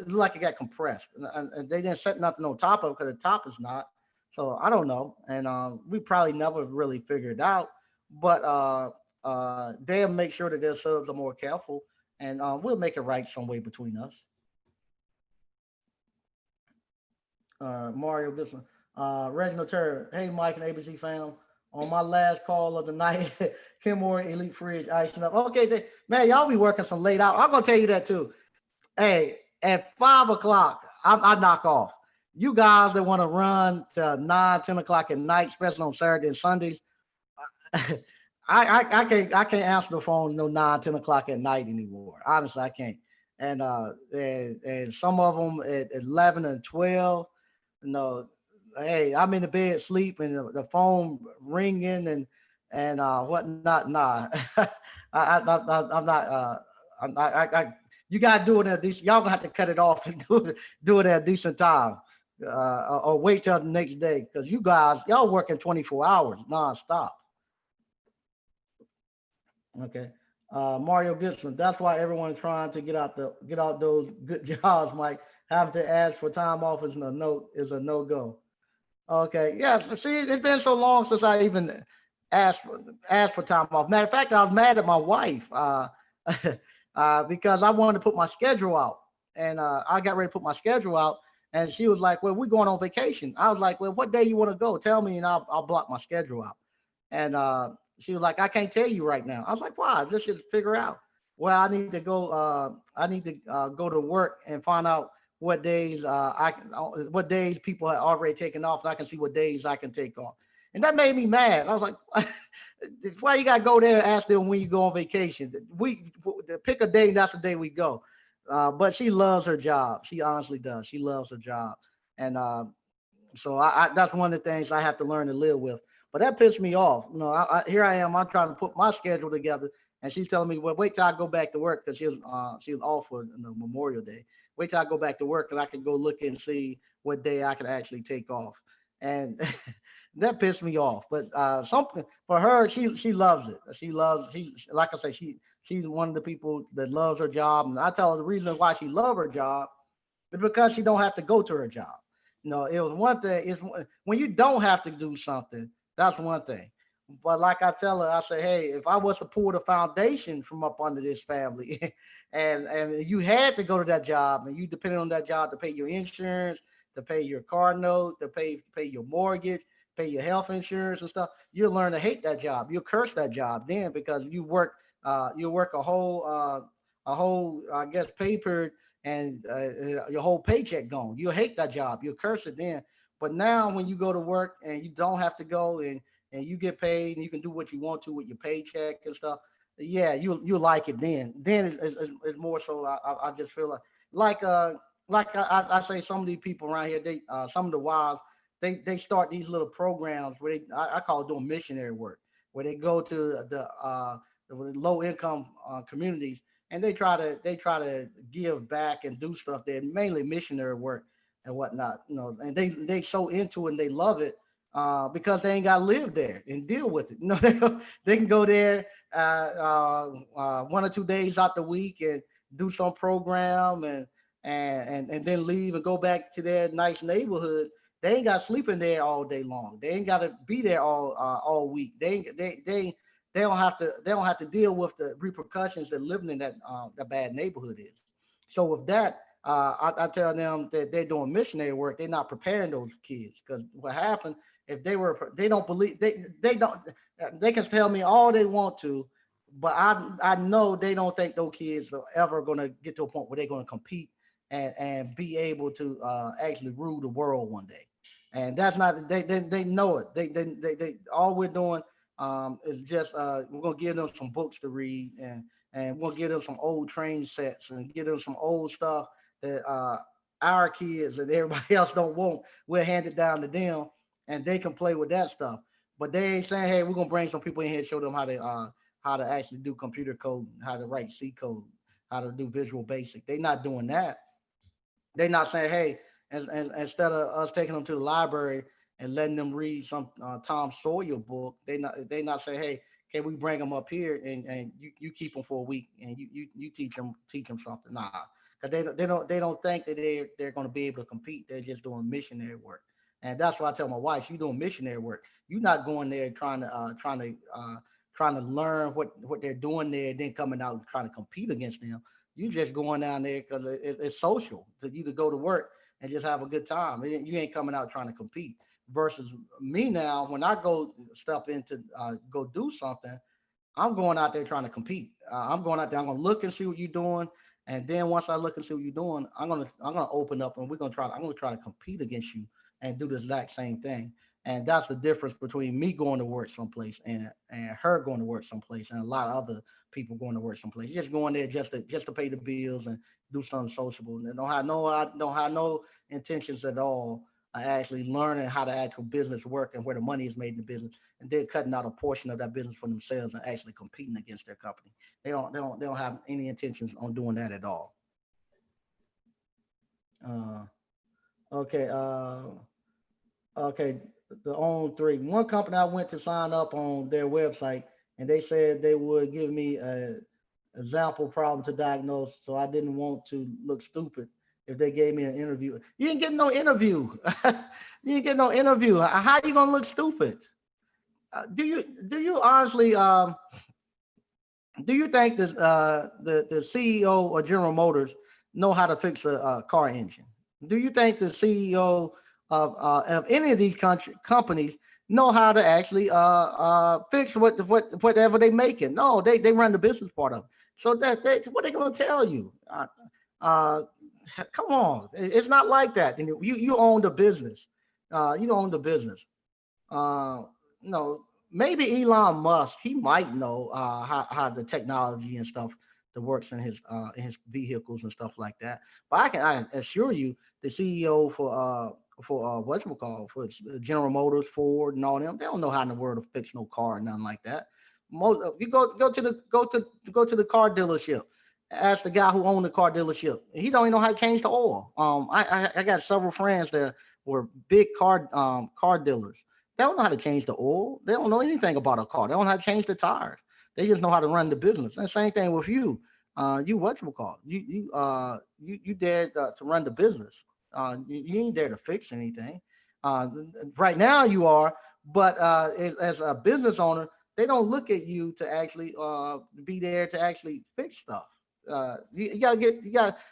looked like it got compressed, and they didn't set nothing on top of it because the top is not. So I don't know, and we probably never really figured it out. But they'll make sure that their subs are more careful, and we'll make it right some way between us. Mario Gibson, Reginald Terry. Hey, Mike and ABC fam. On my last call of the night, Kenmore Elite Fridge icing up. Okay, man, y'all be working some late out. I'm gonna tell you that too. Hey, at 5 o'clock, I knock off. You guys that want to run to 9, 10 o'clock at night, especially on Saturday and Sundays, I can't answer the phone no 9, 10 o'clock at night anymore. Honestly, I can't. And some of them at 11 and 12. You know, hey, I'm in the bed sleep and the phone ringing and whatnot. Nah, I'm not. You gotta do it at a decent. Y'all gonna have to cut it off and do it at a decent time, or wait till the next day because you guys y'all working 24 hours nonstop. Okay. Mario Gibson. That's why everyone's trying to get out those good jobs, Mike. Have to ask for time off is a no go. Okay. Yeah. See, it's been so long since I even asked for time off. Matter of fact, I was mad at my wife because I wanted to put my schedule out, and I got ready to put my schedule out, and she was like, "Well, we're going on vacation." I was like, "Well, what day you want to go? Tell me, and I'll block my schedule out." And she was like, I can't tell you right now. I was like, why? Let's just figure out. Well, I need to go. I need to go to work and find out what days what days people have already taken off, and I can see what days I can take off. And that made me mad. I was like, why you got to go there and ask them when you go on vacation? We pick a day, and that's the day we go. But she loves her job. She honestly does. She loves her job, and so that's one of the things I have to learn to live with. But that pissed me off. You know, here I am. I'm trying to put my schedule together, and she's telling me, "Well, wait till I go back to work because she was off for Memorial Day. Wait till I go back to work and I can go look and see what day I can actually take off." And that pissed me off. But something for her, she loves it. She like I say, she's one of the people that loves her job, and I tell her the reason why she loves her job is because she don't have to go to her job. It was one thing. Is when you don't have to do something, that's one thing. But like I tell her, I say, hey, if I was to pull the foundation from up under this family, and you had to go to that job, and you depended on that job to pay your insurance, to pay your car note, to pay your mortgage, pay your health insurance and stuff, you'll learn to hate that job. You'll curse that job then because you work a whole I guess pay period and your whole paycheck gone. You'll hate that job. You'll curse it then. But now when you go to work and you don't have to go and you get paid and you can do what you want to with your paycheck and stuff, yeah, you like it then. Then it's more so. I just feel like I say, some of these people around here, they some of the wives, they start these little programs where I call it doing missionary work, where they go to the low income communities and they try to give back and do stuff there, mainly missionary work and whatnot, and they so into it and they love it because they ain't got to live there and deal with it. They can go there 1 or 2 days out the week and do some program and then leave and go back to their nice neighborhood. They ain't got to sleep in there all day long. They ain't got to be there all week. They don't have to deal with the repercussions that living in that bad neighborhood is. So with that, I tell them that they're doing missionary work. They're not preparing those kids because what happened if they don't believe they don't they can tell me all they want to, but I know they don't think those kids are ever going to get to a point where they're going to compete and be able to actually rule the world one day. And that's not they know it. They all we're doing. It's just we're gonna give them some books to read, and we'll give them some old train sets and give them some old stuff that our kids and everybody else don't want. We'll hand it down to them, and they can play with that stuff. But they ain't saying, "Hey, we're gonna bring some people in here and show them how to actually do computer code, how to write C code, how to do Visual Basic." They're not doing that. They're not saying, "Hey," and instead of us taking them to the library and letting them read some Tom Sawyer book, they not saying, "Hey, can we bring them up here and you keep them for a week and you teach them something?" Nah, because they don't think that they're going to be able to compete. They're just doing missionary work, and that's why I tell my wife, "You doing missionary work. You're not going there trying to learn what they're doing there, then coming out and trying to compete against them. You just going down there because it's social to you to go to work and just have a good time. You ain't coming out trying to compete. Versus me now, when I go step into go do something, I'm going out there trying to compete. I'm going out there. I'm gonna look and see what you're doing, and then once I look and see what you're doing, I'm gonna open up and we're gonna try. I'm gonna try to compete against you and do the exact same thing. And that's the difference between me going to work someplace and her going to work someplace and a lot of other people going to work someplace. Just going there just to pay the bills and do something sociable. And they don't have no intentions at all of actually learning how the actual business work and where the money is made in the business, and then cutting out a portion of that business for themselves and actually competing against their company. They don't have any intentions on doing that at all. Uh, okay. Okay. The on three. One company I went to sign up on their website, and they said they would give me a example problem to diagnose, so I didn't want to look stupid if they gave me an interview. You didn't get no interview. You didn't get no interview. How you gonna look stupid? Do you honestly do you think that the CEO or General Motors know how to fix a car engine? Do you think the CEO of any of these companies know how to actually fix whatever they making? No, they run the business part of it. So what they gonna tell you? Uh, Come on, it's not like that. You own the business. You own the business. No, maybe Elon Musk, he might know how the technology and stuff that works in his vehicles and stuff like that. But I assure you, the CEO for what you call for General Motors, Ford, and all them, they don't know how in the world to fix no car or nothing like that. You go to the car dealership. Ask the guy who owned the car dealership. He don't even know how to change the oil. I got several friends that were big car dealers. They don't know how to change the oil. They don't know anything about a car. They don't know how to change the tires. They just know how to run the business. And same thing with you. You what you call you there to run the business. You ain't there to fix anything. Uh, right now you are, but as a business owner, they don't look at you to actually be there to actually fix stuff. You gotta get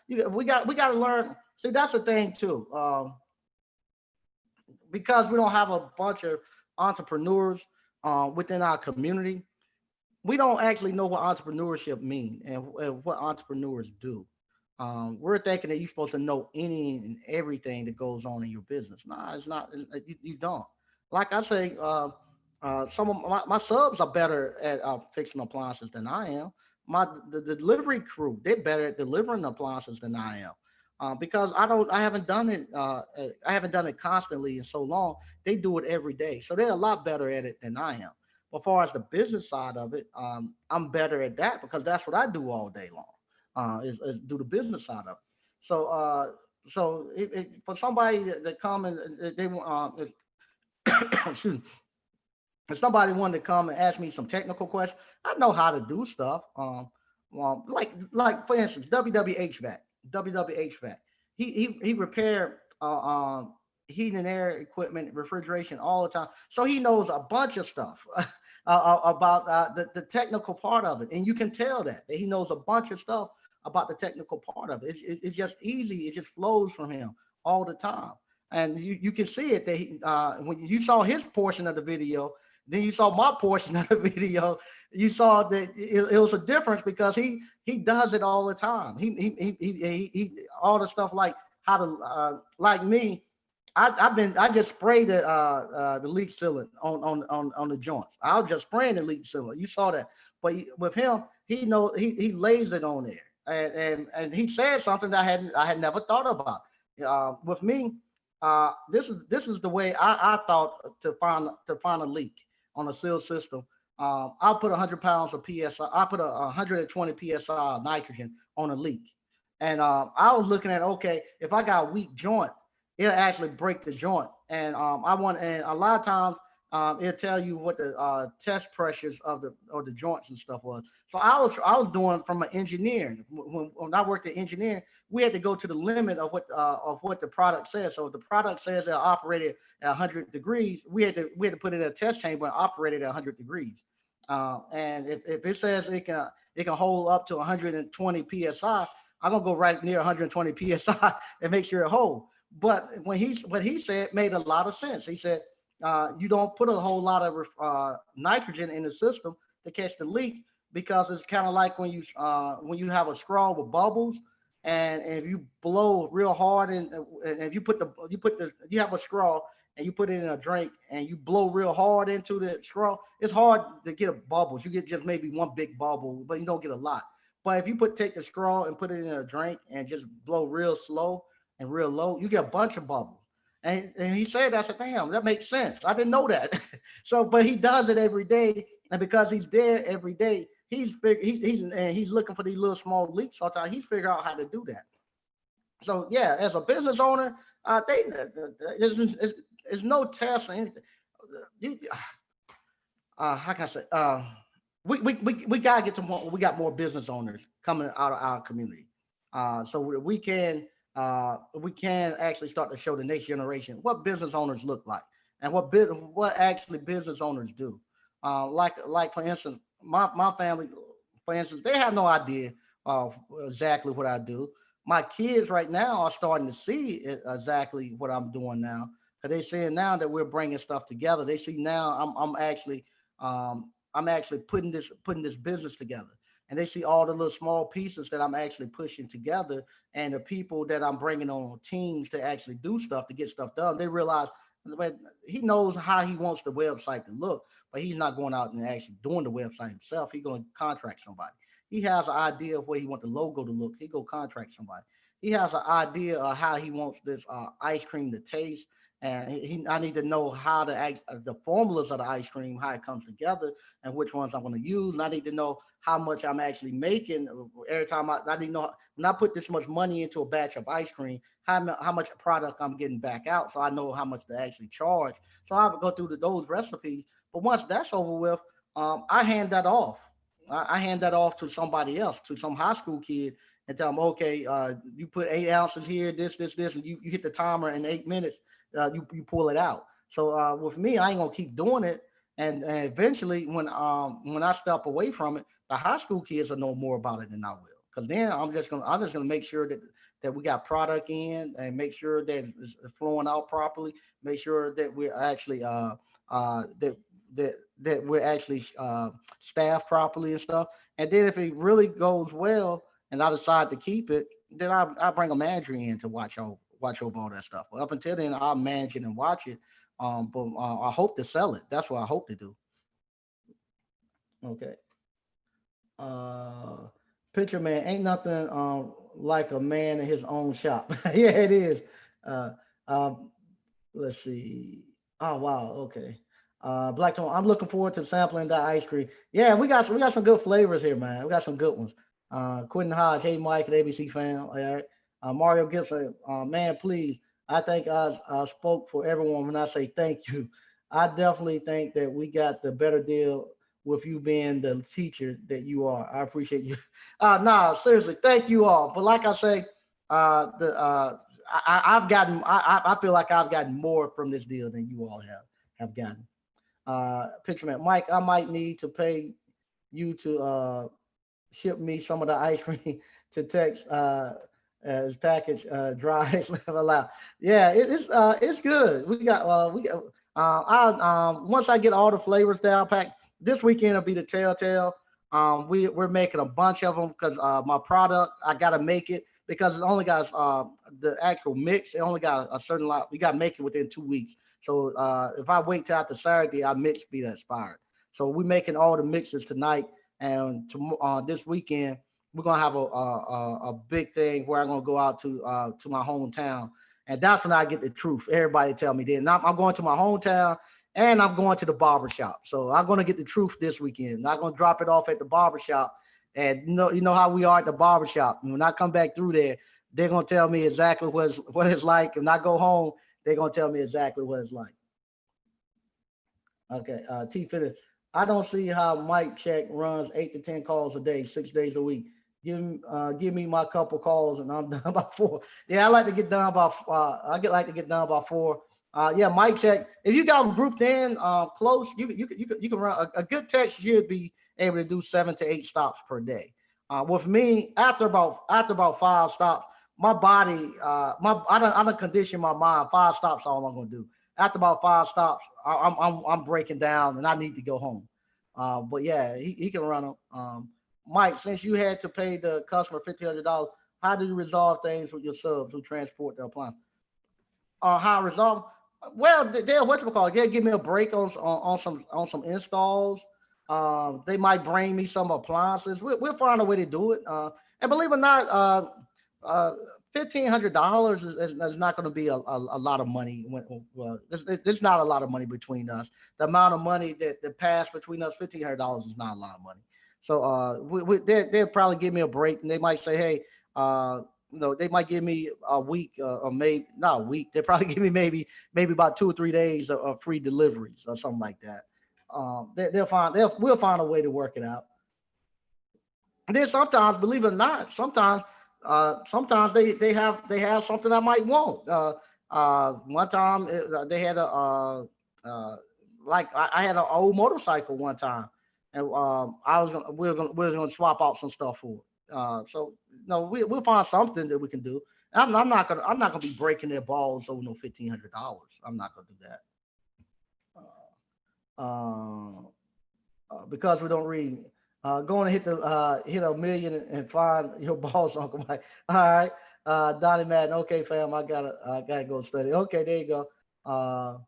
we gotta learn. See, that's the thing too. Because we don't have a bunch of entrepreneurs within our community, we don't actually know what entrepreneurship means and what entrepreneurs do. We're thinking that you're supposed to know any and everything that goes on in your business. Nah, it's not. You don't. Like I say, some of my subs are better at fixing appliances than I am. The delivery crew, they're better at delivering appliances than I am. Because I haven't done it. I haven't done it constantly in so long. They do it every day, so they're a lot better at it than I am. But as far as the business side of it, I'm better at that because that's what I do all day long. Is do the business side of it. So for somebody that come and they want, excuse me, if somebody wanted to come and ask me some technical questions, I know how to do stuff. Like for instance, WWHVAC. He repaired heating and air equipment, refrigeration all the time. So he knows a bunch of stuff about the technical part of it, and you can tell that he knows a bunch of stuff about the technical part of it. It's just easy. It just flows from him all the time, and you can see it that when you saw his portion of the video, then you saw my portion of the video. You saw that it was a difference because he does it all the time. He all the stuff like how to like me. I just sprayed the leak sealant on the joints. I was just spraying the leak sealant. You saw that, but with him, he lays it on there, and he said something that I had never thought about. With me, this is the way I thought to find a leak on a seal system. I'll put 100 pounds of psi. I put 120 psi of nitrogen on a leak, and I was looking at, okay, if I got a weak joint, it'll actually break the joint. And and a lot of times it'll tell you what the test pressures of the joints and stuff was. So I was doing from an engineer. When I worked at engineering, we had to go to the limit of what the product says. So if the product says it operated at 100 degrees, we had to put it in a test chamber and operate it at 100 degrees. And if it says it can hold up to 120 psi, I'm gonna go right near 120 psi and make sure it holds. But what he said made a lot of sense. He said you don't put a whole lot of nitrogen in the system to catch the leak, because it's kind of like when you have a straw with bubbles, and if you blow real hard and if you have a straw and you put it in a drink and you blow real hard into the straw, it's hard to get a bubbles. You get just maybe one big bubble, but you don't get a lot. But if you take the straw and put it in a drink and just blow real slow and real low, you get a bunch of bubbles. And he said, I said, damn, that makes sense. I didn't know that. So, but he does it every day. And because he's there every day, he's looking for these little small leaks all the time. He's figured out how to do that. So yeah, as a business owner, there's no test or anything. You, how can I say? We gotta get to more. We got more business owners coming out of our community, so we can actually start to show the next generation what business owners look like and what actually business owners do. Like for instance, my family, for instance, they have no idea of exactly what I do. My kids right now are starting to see exactly what I'm doing now, because they seeing now that we're bringing stuff together. They see now I'm actually putting this business together, and they see all the little small pieces that I'm actually pushing together, and the people that I'm bringing on teams to actually do stuff, to get stuff done. They realize he knows how he wants the website to look, but he's not going out and actually doing the website himself. He's going to contract somebody. He has an idea of where he wants the logo to look. He go contract somebody. He has an idea of how he wants this ice cream to taste, and I need to know how to act, the formulas of the ice cream, how it comes together, and which ones I'm going to use. And I need to know how much I'm actually making every time. I need to know when I put this much money into a batch of ice cream, how much product I'm getting back out, so I know how much to actually charge. So I would go through those recipes. But once that's over with, I hand that off. I hand that off to somebody else, to some high school kid, and tell them, okay, you put 8 ounces here, this, and you hit the timer in 8 minutes, you pull it out. So with me, I ain't gonna keep doing it, and eventually, when I step away from it, the high school kids will know more about it than I will. Because then I'm just gonna make sure that we got product in, and make sure that it's flowing out properly. Make sure that we're actually that we're actually staffed properly and stuff. And then if it really goes well, and I decide to keep it, then I bring a manager in to watch over all that stuff. But up until then, I'll manage it and watch it. But I hope to sell it. That's what I hope to do. Okay. Uh, Picture man, ain't nothing like a man in his own shop. Yeah, it is. Uh, um, let's see. Oh wow, okay. Black Tone, I'm looking forward to sampling that ice cream. Yeah, we got some good flavors here, man. We got some good ones. Quentin Hodge, hey Mike, an ABC fan. All right. Mario Gibson, man, please. I think I spoke for everyone when I say thank you. I definitely think that we got the better deal with you being the teacher that you are. I appreciate you. Nah, seriously, thank you all. But like I say, the I've gotten I feel like I've gotten more from this deal than you all have gotten. Picture man, Mike, I might need to pay you to ship me some of the ice cream to text his package dries allowed. Yeah, it's good. We got I once I get all the flavors down packed, this weekend will be the telltale. We're making a bunch of them because my product, I gotta make it because it only got the actual mix. It only got a certain lot. We got to make it within 2 weeks. So if I wait till after Saturday, our mix be expired. So we're making all the mixes tonight, and this weekend we're gonna have a big thing where I'm gonna go out to my hometown, and that's when I get the truth. Everybody tell me then I'm going to my hometown and I'm going to the barber shop. So I'm gonna get the truth this weekend. Not gonna drop it off at the barber shop. And you know how we are at the barber shop. When I come back through there, they're gonna tell me exactly what it's like. When I go home, they're gonna tell me exactly what it's like. Okay, T Fitness. I don't see how Mike Check runs 8 to 10 calls a day, 6 days a week. Give me my couple calls and I'm done by 4. Yeah, I like to get done by like to get done by 4. Yeah, Mike Check. If you got them grouped in close, you can run a good text should be able to do 7 to 8 stops per day. With me, after about 5 stops, my body, I don't condition my mind. 5 stops all I'm gonna do. After about 5 stops, I'm breaking down and I need to go home. But yeah, he can run them. Mike, since you had to pay the customer $1,500, how do you resolve things with your subs who transport the appliance? How I resolve? Well, they'll they'll give me a break on some installs. They might bring me some appliances. We'll find a way to do it. And believe it or not, uh, $1,500 is not going to be a lot of money. Well, it's not a lot of money between us. The amount of money that passed between us, $1,500 is not a lot of money. So they'll probably give me a break, and they might say, hey, they might give me a week, or maybe not a week. They probably give me maybe about 2 or 3 days of free deliveries or something like that. We'll find a way to work it out. And then sometimes, believe it or not, sometimes they have something I might want. One time they had a like I had an old motorcycle one time, and I was gonna we were gonna swap out some stuff for it. So no, we'll find something that we can do. I'm not gonna be breaking their balls over no $1,500. I'm not gonna do that. Uh, because we don't read. Go and hit a million and find your balls, Uncle Mike. All right, Donnie Madden. Okay, fam, I gotta go study. Okay, there you go. I'm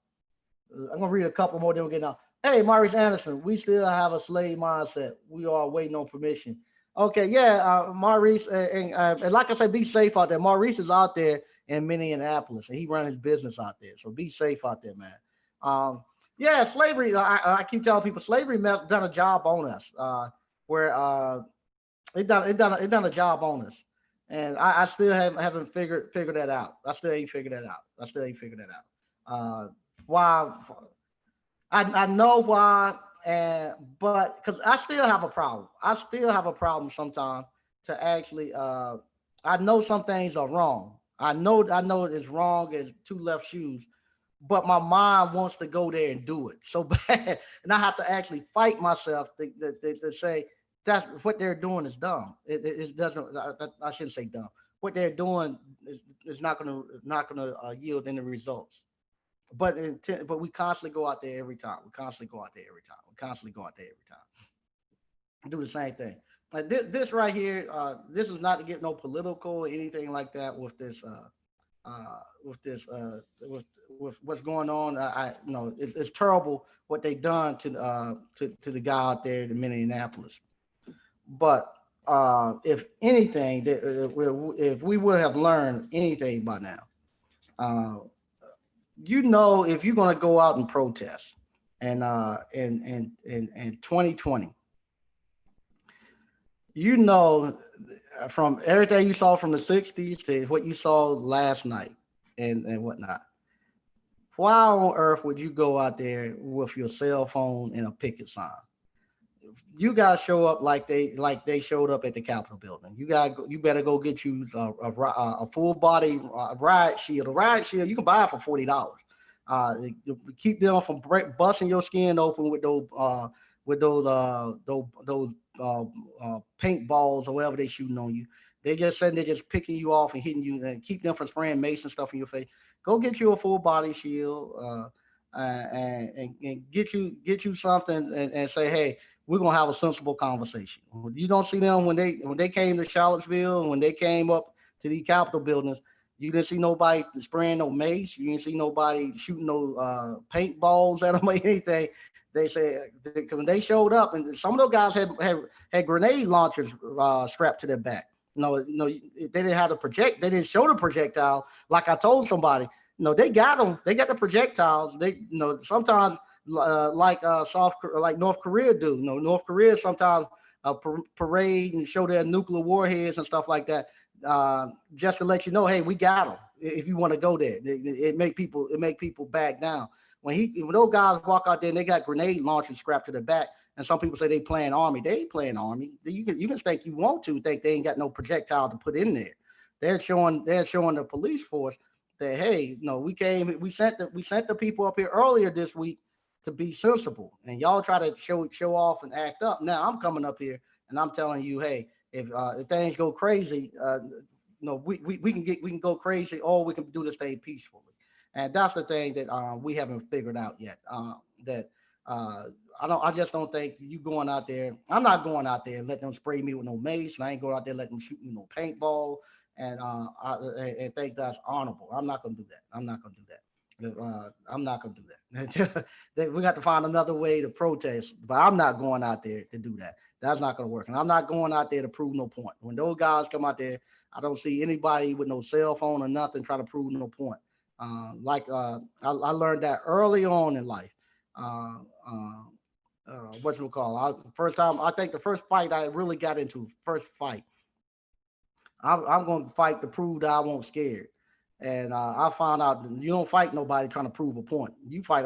gonna read a couple more. Then we're getting out. Hey, Maurice Anderson, we still have a slave mindset. We are waiting on permission. Okay, yeah, Maurice, and like I said, be safe out there. Maurice is out there in Minneapolis, and he runs his business out there. So be safe out there, man. Um, yeah, slavery. I keep telling people slavery done a job on us. Where it done a job on us, and I still haven't figured that out. I still ain't figured that out. I still ain't figured that out. Why? I know why, and but because I still have a problem. I still have a problem sometimes to actually. I know some things are wrong. I know it's wrong as two left shoes, but my mind wants to go there and do it so bad, and I have to actually fight myself to say that's what they're doing is dumb. It doesn't. I shouldn't say dumb. What they're doing is not gonna yield any results. But we constantly go out there every time. We constantly go out there every time. We constantly go out there every time. Do the same thing. Like this right here. This is not to get no political or anything like that with this. With what's going on. It's terrible what they done to the guy out there in Minneapolis. But if anything, if we would have learned anything by now, uh, if you're going to go out and protest, and in 2020, you know, from everything you saw from the 60s to what you saw last night and whatnot. Why on earth would you go out there with your cell phone and a picket sign? You guys show up like they showed up at the Capitol building. You better go get you a full body riot shield. A riot shield you can buy it for $40. Keep them from busting your skin open with those paint balls or whatever they shooting on you. They just saying they're just picking you off and hitting you and keep them from spraying mace and stuff in your face. Go get you a full body shield and get you something and say, hey, we're gonna have a sensible conversation. You don't see them when they came to Charlottesville and when they came up to the Capitol buildings. You didn't see nobody spraying no mace. You didn't see nobody shooting no paintballs at them or anything. They said when they showed up, and some of those guys had grenade launchers strapped to their back. No, they didn't have the project. They didn't show the projectile like I told somebody. No, they got them. They got the projectiles. They, sometimes like North Korea do. North Korea sometimes parade and show their nuclear warheads and stuff like that, just to let you know, hey, we got them. If you want to go there, it make people back down. When those guys walk out there and they got grenade launchers strapped to their back, and some people say they playing army, they ain't playing army. You can think you want to think they ain't got no projectile to put in there. They're showing the police force that, hey, we sent the people up here earlier this week to be sensible, and y'all try to show off and act up. Now I'm coming up here and I'm telling you, hey, if things go crazy, we can go crazy, or we can do this thing peacefully. And that's the thing that we haven't figured out yet. I just don't think you going out there. I'm not going out there and let them spray me with no mace, and I ain't going out there letting them shoot me no paintball, and think that's honorable. I'm not gonna do that. I'm not gonna do that. We got to find another way to protest, but I'm not going out there to do that. That's not going to work. And I'm not going out there to prove no point. When those guys come out there, I don't see anybody with no cell phone or nothing trying to prove no point. I learned that early on in life. What you call? First time, I think the first fight I really got into, I'm going to fight to prove that I won't scared. And I found out you don't fight nobody trying to prove a point. You fight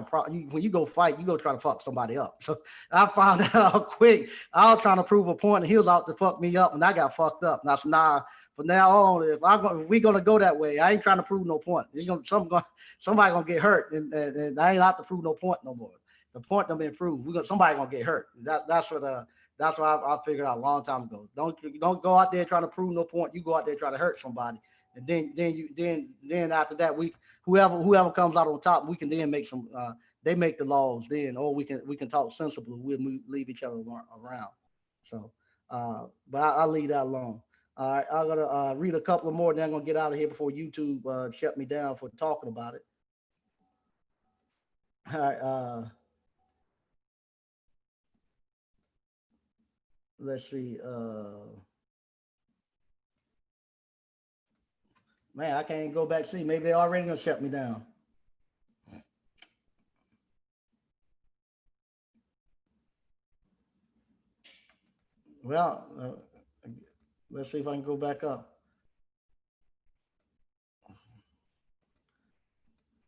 when you go fight, you go try to fuck somebody up. So I found out quick. I was trying to prove a point, and he was out to fuck me up, and I got fucked up. And I said, nah. From now on, if we're gonna go that way, I ain't trying to prove no point. Somebody gonna get hurt, and I ain't out to prove no point no more. The point done been proved. Somebody gonna get hurt. That's what I figured out a long time ago. Don't go out there trying to prove no point. You go out there trying to hurt somebody. And then after that, whoever comes out on top, we can then make some. They make the laws then, or we can talk sensibly. We'll leave each other around. So, but I'll leave that alone. All right, I'm gonna read a couple of more. Then I'm gonna get out of here before YouTube shut me down for talking about it. All right. Let's see. Man, I can't go back see. Maybe they already gonna shut me down. Well, let's see if I can go back up.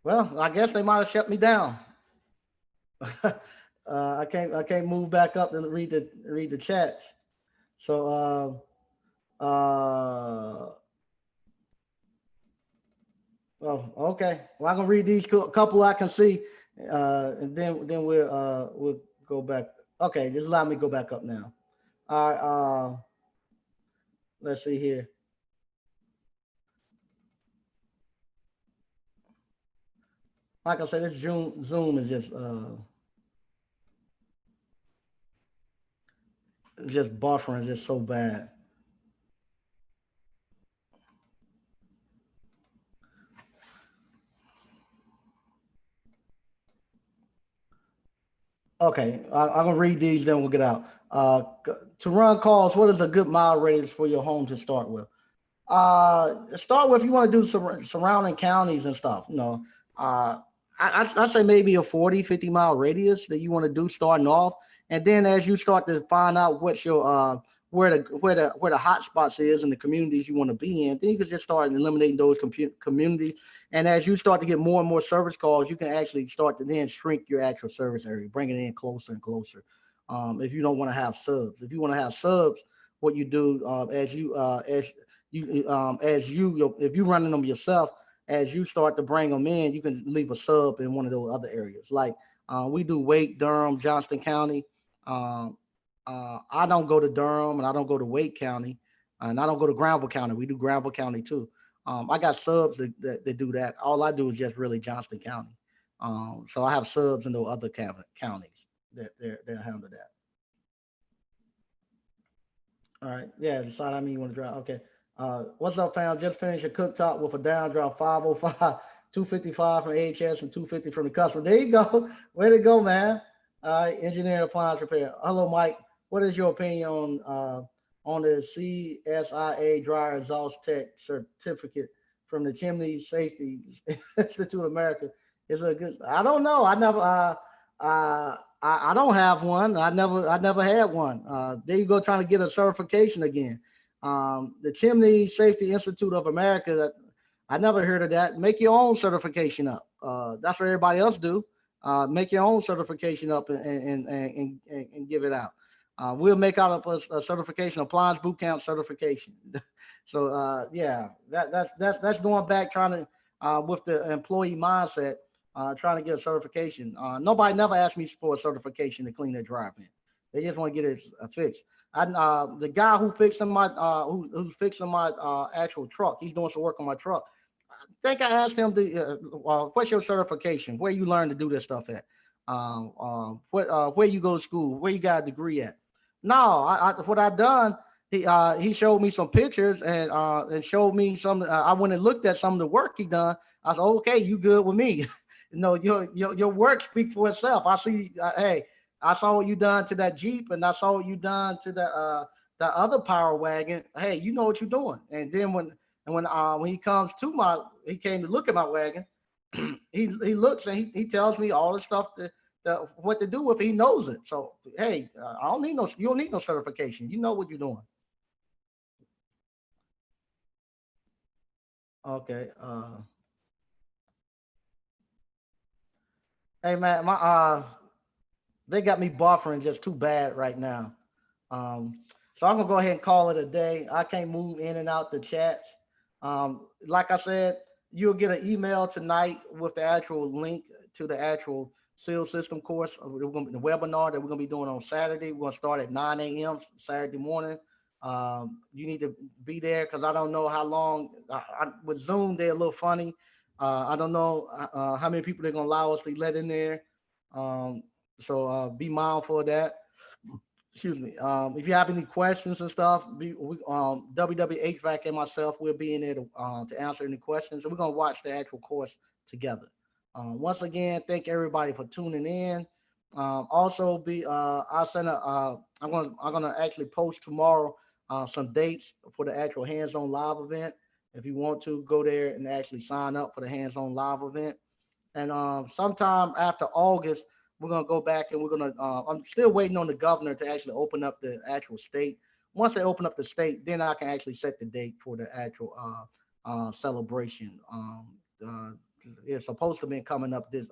Well, I guess they might have shut me down. I can't move back up and read the chats. So oh, okay. Well, I'm gonna read these couple I can see, and then we'll go back. Okay, just allow me to go back up now. All right. Let's see here. Like I said, this Zoom is just buffering just so bad. Okay, I'm gonna read these, then we'll get out. To run calls, what is a good mile radius for your home to start with? Start with, you want to do surrounding counties and stuff. I say maybe a 40-50 mile radius that you want to do starting off, and then as you start to find out what's your where the hot spots is in the communities you want to be in, then you can just start eliminating those communities. And as you start to get more and more service calls, you can actually start to then shrink your actual service area, bring it in closer and closer. If you don't want to have subs, if you want to have subs, what you do if you running them yourself, as you start to bring them in, you can leave a sub in one of those other areas. Like we do Wake, Durham, Johnston County. Um, I don't go to Durham, and I don't go to Wake County, and I don't go to Granville County. We do Granville County too. I got subs that do that. All I do is just really Johnston County. So I have subs in those other counties that handle that. All right. Yeah, decide how many you want to drive. Okay. What's up, fam? Just finished a cooktop with a down draw 505, 255 from AHS and 250 from the customer. There you go. Way to go, man. All right, engineering appliance repair. Hello, Mike. What is your opinion on the CSIA dryer exhaust tech certificate from the Chimney Safety Institute of America? Is it a good? I don't know. I never. I don't have one. I never had one. There you go, trying to get a certification again. The Chimney Safety Institute of America. That I never heard of that. Make your own certification up. That's what everybody else do. Make your own certification up and give it out. We'll make out a certification, appliance boot camp certification. So yeah, that's going back trying to with the employee mindset, trying to get a certification. Nobody never asked me for a certification to clean their dryer vent. They just want to get it fixed. The guy who fixing my who's fixing my actual truck, he's doing some work on my truck. I think I asked him what's your certification? Where you learn to do this stuff at? Where you go to school? Where you got a degree at? No, what I done. He showed me some pictures and showed me some. I went and looked at some of the work he done. I said, okay, you good with me? Your work speak for itself. I see. Hey, I saw what you done to that Jeep, and I saw what you done to the other power wagon. Hey, you know what you're doing. And then when he came to look at my wagon, he looks and he tells me all the stuff what to do with it. He knows it. So hey, you don't need no certification. You know what you're doing. Okay. Hey man, my they got me buffering just too bad right now. So I'm gonna go ahead and call it a day. I can't move in and out the chats. Like I said, you'll get an email tonight with the actual link to the actual seal system course. We're gonna be the webinar that we're gonna be doing on Saturday. We're gonna start at 9 a.m. Saturday morning. You need to be there because I don't know how long. With Zoom, they're a little funny. I don't know how many people they're gonna allow us to let in there. Um, so be mindful of that. Excuse me. If you have any questions and stuff, WWHVAC and myself will be in there to answer any questions. And we're gonna watch the actual course together. Once again, thank everybody for tuning in. Also, I'll send I'm gonna actually post tomorrow some dates for the actual hands-on live event. If you want to go there and actually sign up for the hands-on live event, and sometime after August, we're gonna go back and we're gonna. I'm still waiting on the governor to actually open up the actual state. Once they open up the state, then I can actually set the date for the actual celebration. It's supposed to be coming up this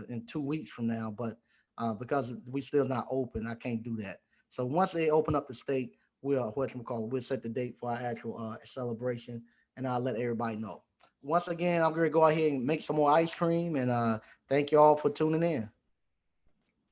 in 2 weeks from now, but because we still not open, I can't do that. So once they open up the state, we'll set the date for our actual celebration, and I'll let everybody know. Once again, I'm going to go ahead and make some more ice cream, and thank you all for tuning in.